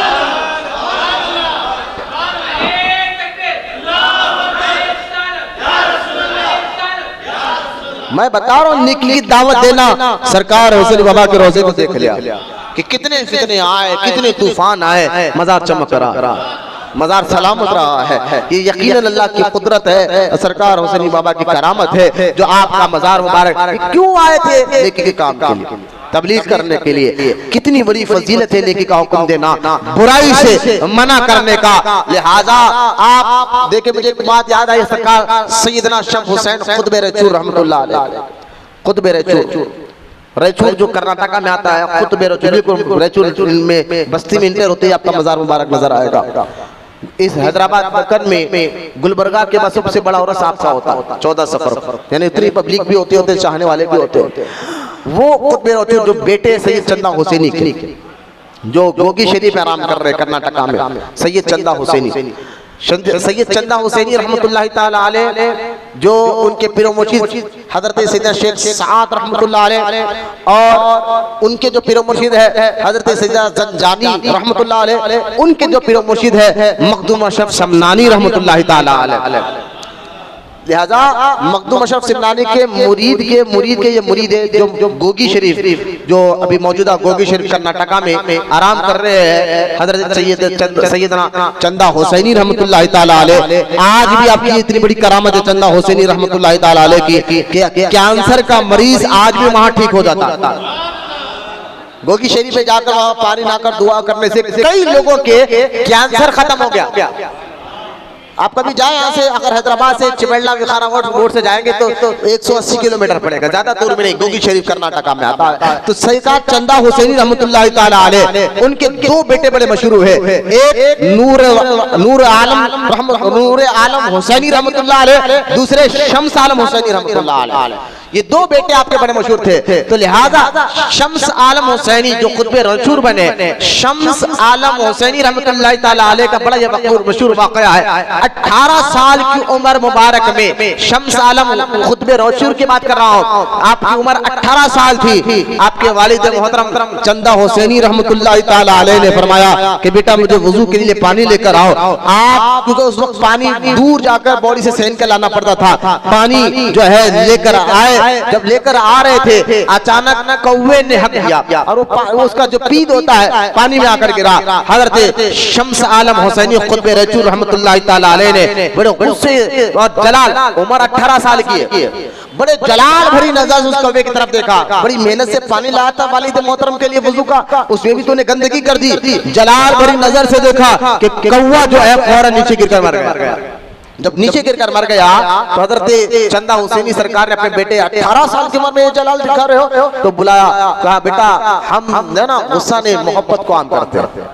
मैं बता रहा हूँ निकली दावत देना, सरकार हुसैनी बाबा के रोजे को देख लिया कि कितने फितने आए, कितने तूफान आए, मजार चमक रहा, मजार सलामत रहा है। ये यकीनन अल्लाह की कुदरत है, सरकार हुसैनी बाबा की करामत है जो आपका मजार मुबारक क्यों आए थे, नेकी के काम के लिए, तबलीग करने के लिए। कितनी बड़ी फजीलत है नेकी का हुक्म देना, बुराई से मना करने का। लिहाजा आप देखे, मुझे एक बात याद आई, सरकार सैयदना शम्स हुसैन खुतबे रचूर रहमतुल्लाह अलैह, खुतबे रचूर जो कर्नाटका में आता है, खुतबे रचूर, रचूर में बस्ती में इंटर होते ही आपका मजार मुबारक नजर आएगा। इस हैदराबाद मक्कन में गुलबर्गा के बाद सबसे बड़ा औरस आपका होता है 14 सफर, यानी इतनी पब्लिक भी होती होते, चाहने वाले भी होते होते। वो खुतबे रचूर जो बेटे सैयद चंदा हुसैनी के, जो गोगी शरीफ आराम कर रहे कर्नाटका में, सैयद चंदा हुसैनी, सैयद चंदा हुसैनी रहमतुल्लाह ताला अलैह, जो उनके पीर मुर्शिद हजरत सैयदना शेख साद रहमतुल्लाह अलैह और उनके जो पीर मुर्शिद है हजरत सैयदना जंजानी रहमतुल्लाह अलैह, उनके जो पीर मुर्शिद है मखदूम अशरफ शमनानी रहमतुल्लाह ताला अलैह। लिहाजा मखदूम अशरफ शमनानी के मुरीद के ये मुरीद है जो गोगी शरीफ, जो अभी मौजूदा गोगी शरीफ कर्नाटका में आराम कर रहे हैं, हजरत सैयदना चंदा हुसैनी रहमतुल्लाह ताला अलैह। आज भी आपकी इतनी बड़ी करामत है चंदा हुसैनी रहमतुल्लाह ताला अलैह की, कैंसर का मरीज आज भी वहां ठीक हो जाता है। गोगी शरीफ में जाकर वहां पानी लाकर दुआ करने से कई लोगों के कैंसर खत्म हो गया। आप कभी जाए यहाँ से, अगर हैदराबाद से चिमेला विखारा रोड से जाएंगे तो 180 किलोमीटर पड़ेगा, ज्यादा दूर में नहीं, गोगी शरीफ कर्नाटका में आता है। तो सैयद चंदा हुसैनी रहमतुल्लाह ताला अलैह, उनके दो बेटे बड़े मशहूर हुए, एक नूर आलम हुसैनी रहमतुल्लाह अलैह, दूसरे शम्स आलम हुसैनी रहमतुल्लाह अलैह। ये दो बेटे आपके बड़े मशहूर थे। तो लिहाजा शम्स आलम हुसैनी जो खुतबे रसूल बने, शम्स आलम हुसैनी रहमतुल्लाह ताला अलैह का बड़ा ये मशहूर वाकया है। 18 साल की उम्र मुबारक में शम्स आलम, खुतबे रसूल की बात कर रहा हूँ, आपकी उम्र 18 साल थी। आपके वालिद मोहतरम चंदा हुसैनी रहमतुल्लाह ताला अलैह ने फरमाया कि बेटा मुझे वुजू के लिए पानी लेकर आओ। आप क्योंकि उस वक्त पानी दूर जाकर बॉडी से सहन कर लाना पड़ता था, पानी जो है लेकर आए। जब लेकर आ रहे थे अचानक कौवे ने हक दिया और वो उसका जो पीद होता है पानी में आकर गिरा। हजरत शम्स आलम हुसैनी खुतबे रसूल रहमतुल्लाह ताला अलैह ने बड़े गुस्से और जलाल, उम्र 18 साल की है, बड़े जलाल भरी नजर से उस कौवे की तरफ देखा। बड़ी मेहनत से पानी लाया था वालिद मोहतरम के लिए वुजू का, उसमें भी तूने गंदगी कर दी। जलाल भरी नजर से देखा कि कौवा जो है फौरन नीचे गिरकर मर गया। जब नीचे गिरकर मर गया तो हजरत चंदा हुसैनी सरकार ने अपने बेटे 18 साल की उम्र में जलाल दिखा रहे हो, तो बुलाया, कहा बेटा हम ना गुस्सा ने मोहब्बत को आम करते हैं,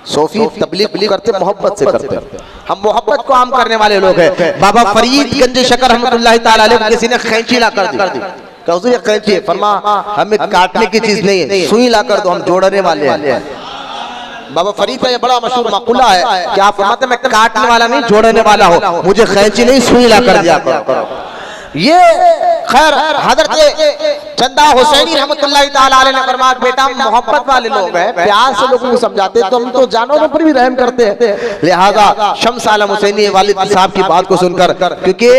सोफी तबलीग करते मोहब्बत से करते, हम मोहब्बत को आम करने वाले लोग हैं। बाबा फरीद गंज शकर रहमतुल्लाह ताला अलैह किसी ने कैंची ला कर दी, कहा ये कैंची है, फरमा हमें काटने की चीज नहीं है, सुई ला कर दो, हम जोड़ने वाले हैं। बाबा फरीद का ये बड़ा मशहूर मकुला है कि आप फरमाते मैं काटने वाला नहीं जोड़ने वाला हूँ, मुझे कैंची नहीं सुई ला कर दिया करो। ये खैर हजरत चंदा हुसैनी रहमतुल्लाह ताला अलैह ने फरमाया बेटा मोहब्बत वाले लोग हैं, प्यार से लोगों को समझाते हैं, तो हम तो जानवरों पर भी रहम करते हैं। लिहाजा शम्स आलम हुसैनी वालिद साहब की बात को सुनकर, क्योंकि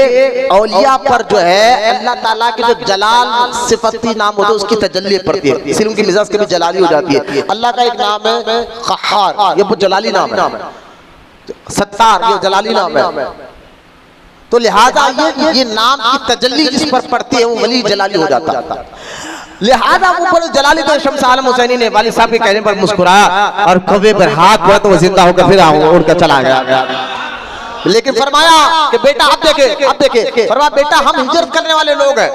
औलिया पर जो है अल्लाह ताला के जो जलाल सिफती नाम होता है उसकी तजल्ली पड़ती है, इसलिए उनकी मिजाज कभी जलाली हो जाती है। अल्लाह का एक नाम है क़हार, ये बहुत जलाली नाम है, सत्तार ये जलाली नाम है। तो लिहाजा ये नाम की तजल्ली जिस पर पड़ती है वो वली जलाली हो जाता है। लिहाजा वो बड़े जलाली तो शम्स आलम हुसैनी ने वालिद साहब के कहने पर मुस्कुराया और कब्र पर हाथ पड़ा तो वो जिंदा होकर फिर उड़कर चला गया। लेकिन फरमाया कि बेटा अब देखे फरमाया बेटा हम हिजरत करने वाले लोग हैं,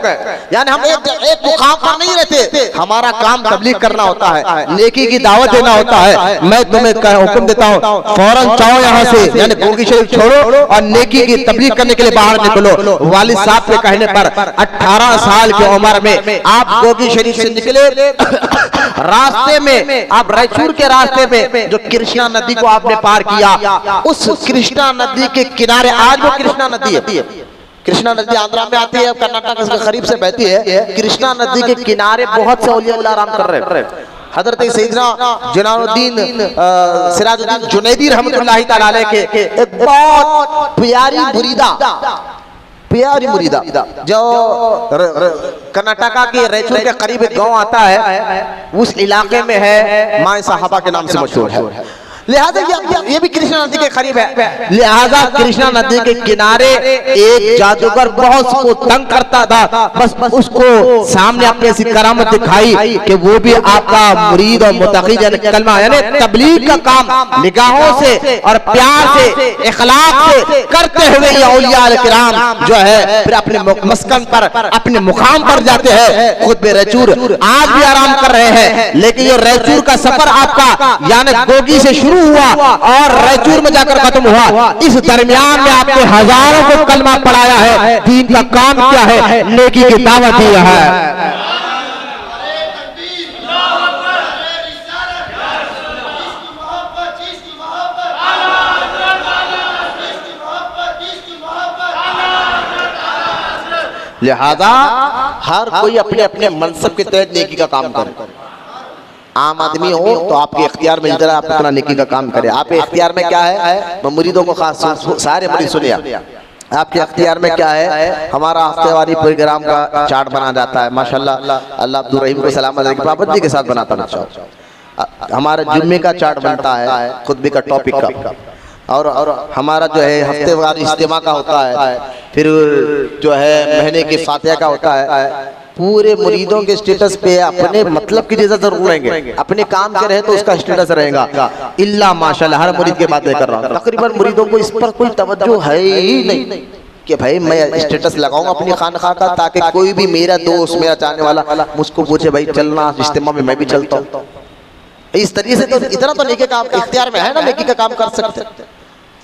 यानी हम एक मुकाम पर नहीं रहते, हमारा काम तबलीग करना होता है, नेकी की दावत देना होता है। मैं तुम्हें हुक्म देता हूँ फौरन जाओ यहाँ से, यानी गोगी शरीफ छोड़ो और नेकी की तबलीग करने के लिए बाहर निकलो। वालिद साहब के कहने पर 18 साल की उम्र में आप गोगी शरीफ से निकले। रास्ते में आप रायचूर के रास्ते में जो कृष्णा नदी को आपने पार किया, उस कृष्णा नदी के किनारे आज वो कृष्णा नदी है। कृष्णा नदी आंध्रा में आती है, कर्नाटक के करीब से बहती है। कृष्णा नदी के किनारे बहुत से औलिया अल्लाह आराम कर रहे हैं। हजरत सैयदना जलालुद्दीन सिराजुद्दीन जुनैदी रहमतुल्लाहि तआला अलैह के एक बहुत प्यारी मुरीदा जो कर्नाटका के रायचूर के करीब एक गांव आता है, उस इलाके में है, माए साहबा के नाम से मशहूर है। लिहाजा ये भी कृष्णा नदी के करीब है। लिहाजा कृष्णा नदी के किनारे एक जादूगर बहुत उसको तंग करता था, बस उसको सामने अपनी ऐसी करामत दिखाई कि वो भी आपका मुरीद और मुतक़ी कलमा यानी तबलीग का काम निगाहों से और प्यार से इखलाक से करते हुए ये औलिया किराम जो है फिर अपने मस्कन पर अपने मुकाम पर जाते हैं। खुद भी रायचूर आज भी आराम कर रहे हैं, लेकिन ये रायचूर का सफर आपका यानी गोगी से शुरू हुआ और रायचूर में जाकर खत्म हुआ। इस दरमियान में आपने हजारों को कलमा पढ़ाया है, दीन का काम क्या है, नेकी की दावत दी है। लिहाजा हर कोई अपने अपने मनसब के तहत नेकी का काम करे। आम आदमी हो तो आपके इख्तियार में जरा आप अपना नेकी का काम करें। आपके इख्तियार में क्या है, मुरीदों को खास सारे मुरीद सुनिए, आपके इख्तियार में क्या है। हमारा हफ्तेवारी प्रोग्राम का चार्ट बना जाता है, माशाल्लाह अल्लाह अब्दुल रहीम को सलामत पाबंदी के साथ बनाता है। हमारे जुम्मे का चार्ट बनता है, खुतबे का टॉपिक का, और हमारा जो है हफ्तेवारी इज्तिमा का होता है, फिर जो है महीने की फातिहा का होता है। पूरे मुरीदों के स्टेटस पे अपने मतलब की जैसा जरूर रहेंगे, अपने काम के रहे तो उसका स्टेटस रहेगा। इल्ला माशाल्लाह हर मुरीद के बातें कर रहा हूँ, तकरीबन मुरीदों को इस पर कोई तवज्जो है ही नहीं कि भाई मैं स्टेटस लगाऊंगा अपनी खानखा का ताकि कोई भी मेरा दोस्त मेरा चाहने वाला मुझको पूछे भाई चलना इज्तिमा में मैं भी चलता हूँ। इस तरीके से तो इतना तो नेकी का इख्तियार में है ना, नेकी का काम कर सकते।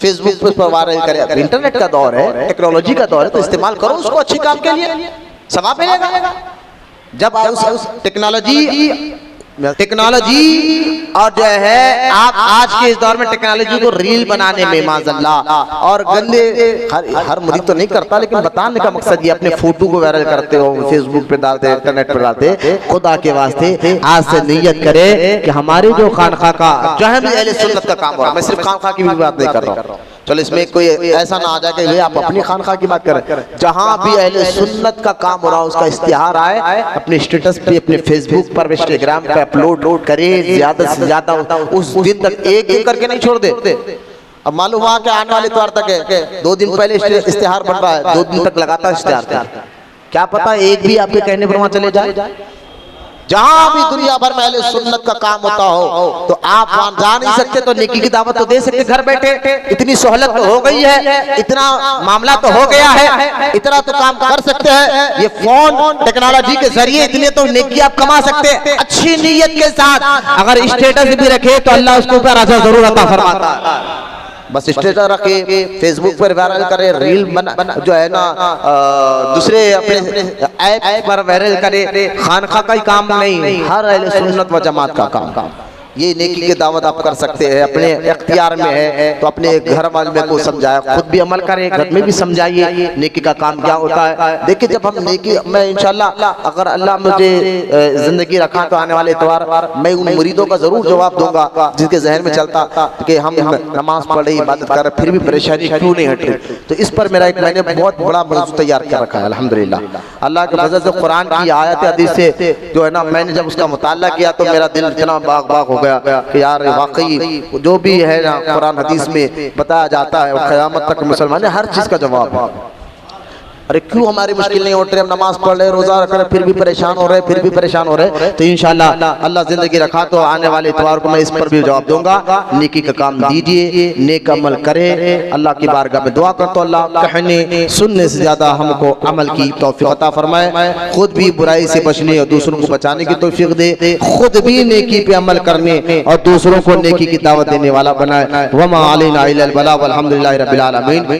फेसबुक पर वायरल करे, इंटरनेट का दौर है, टेक्नोलॉजी का दौर है, तो इस्तेमाल करो उसको अच्छी काम के लिए, सवाब मिलेगा। जब उस टेक्नोलॉजी और जो है आप आज के इस दौर में टेक्नोलॉजी को रील बनाने में माज़अल्लाह और गंदे हर मुरीद तो नहीं करता, लेकिन बताने का मकसद ये अपने फोटो को वायरल करते हो, फेसबुक पे डालते, इंटरनेट पे डालते। खुदा के वास्ते आज से नियत करे कि हमारी जो खानखा का जो है अहले सुन्नत का काम हो रहा है, मैं सिर्फ खानखा की भी बात नहीं कर रहा हूँ, चलो इसमें कोई ऐसा ना आ जाए कि आप अपनी खानखा की बात करें। जहां भी अहले सुन्नत का काम हो रहा है उसका इश्तिहार आए, अपने स्टेटस पे, अपने फेसबुक पर, इंस्टाग्राम पे अपलोड करे, ज्यादा से ज्यादा उस दिन तक एक करके नहीं छोड़ दे। अब मालूम हुआ कि आने वाले इतवार तक है, 2 दिन पहले इश्तिहार बन रहा है, 2 दिन तक लगातार इश्तिहार, क्या पता एक भी आपके कहने पर वहां चले जाए। जहां भी दुनिया भर में अहले सुन्नत का काम होता हो तो आप वहां जा नहीं सकते तो नेकी की दावत तो दे सकते घर बैठे। इतनी सहूलत तो हो गई है, इतना मामला तो हो गया है, इतना तो काम कर सकते हैं। ये फोन टेक्नोलॉजी के जरिए इतने तो नेकी आप कमा सकते हैं अच्छी नीयत के साथ। अगर स्टेटस भी रखे तो अल्लाह उसके ऊपर अजर जरूर अता फरमाता है। बस स्टेटस रखे, फेसबुक पर वायरल करे, रील बना जो है ना दूसरे अपने ऐप पर वायरल करे, खानखा का ही काम नहीं, हर अहले सुन्नत व जमात का काम। ये नेकी की दावत आप कर सकते हैं, अपने इख्तियार में है तो अपने घर वाले को समझाया, खुद भी अमल करें, घर में भी समझाइए नेकी का काम क्या होता है। देखिए जब हम नेकी, मैं इंशाल्लाह अगर अल्लाह मुझे जिंदगी रखा तो आने वाले इतवार मैं उन मुरीदों का जरूर जवाब दूंगा जिसके जहन में चलता कि हम नमाज पढ़े, इबादत कर, फिर भी परेशानी क्यों नहीं हट रही। तो इस पर मेरा एक मैंने बहुत बड़ा मौजू तैयार कर रखा है अल्हम्दुलिल्लाह। अल्लाह के फजल से कुरान की आयत हदीस से जो है ना, मैंने जब उसका मुताला किया तो मेरा दिल इतना बाग बाग हो गया कि यार वाकई जो भी है ना कुरान हदीस में बताया जाता है क़यामत तक मुसलमान हर चीज का जवाब है। अरे क्यों हमारी मुश्किल नहीं उठ रही, हम नमाज पढ़ रहे, रोजा रख रहे, फिर भी परेशान हो रहे, फिर भी परेशान हो रहे। तो इंशाअल्लाह अल्लाह जिंदगी रखा तो आने वाले इतवार को मैं इस पर भी जवाब दूंगा। नेकी का काम दीजिए, नेक अमल करें, अल्लाह की बारगाह में दुआ करता हूं अल्लाह कहने सुनने से ज्यादा हमको अमल की तौफीक अता फरमाए, खुद भी बुराई से बचने और दूसरों को बचाने की तौफीक दे, खुद भी नेकी पे अमल करने और दूसरों को नेकी की दावत देने वाला बनाए। वमा अलैना इल्लल बलाग वल्हम्दुलिल्लाहि रब्बिल आलमीन।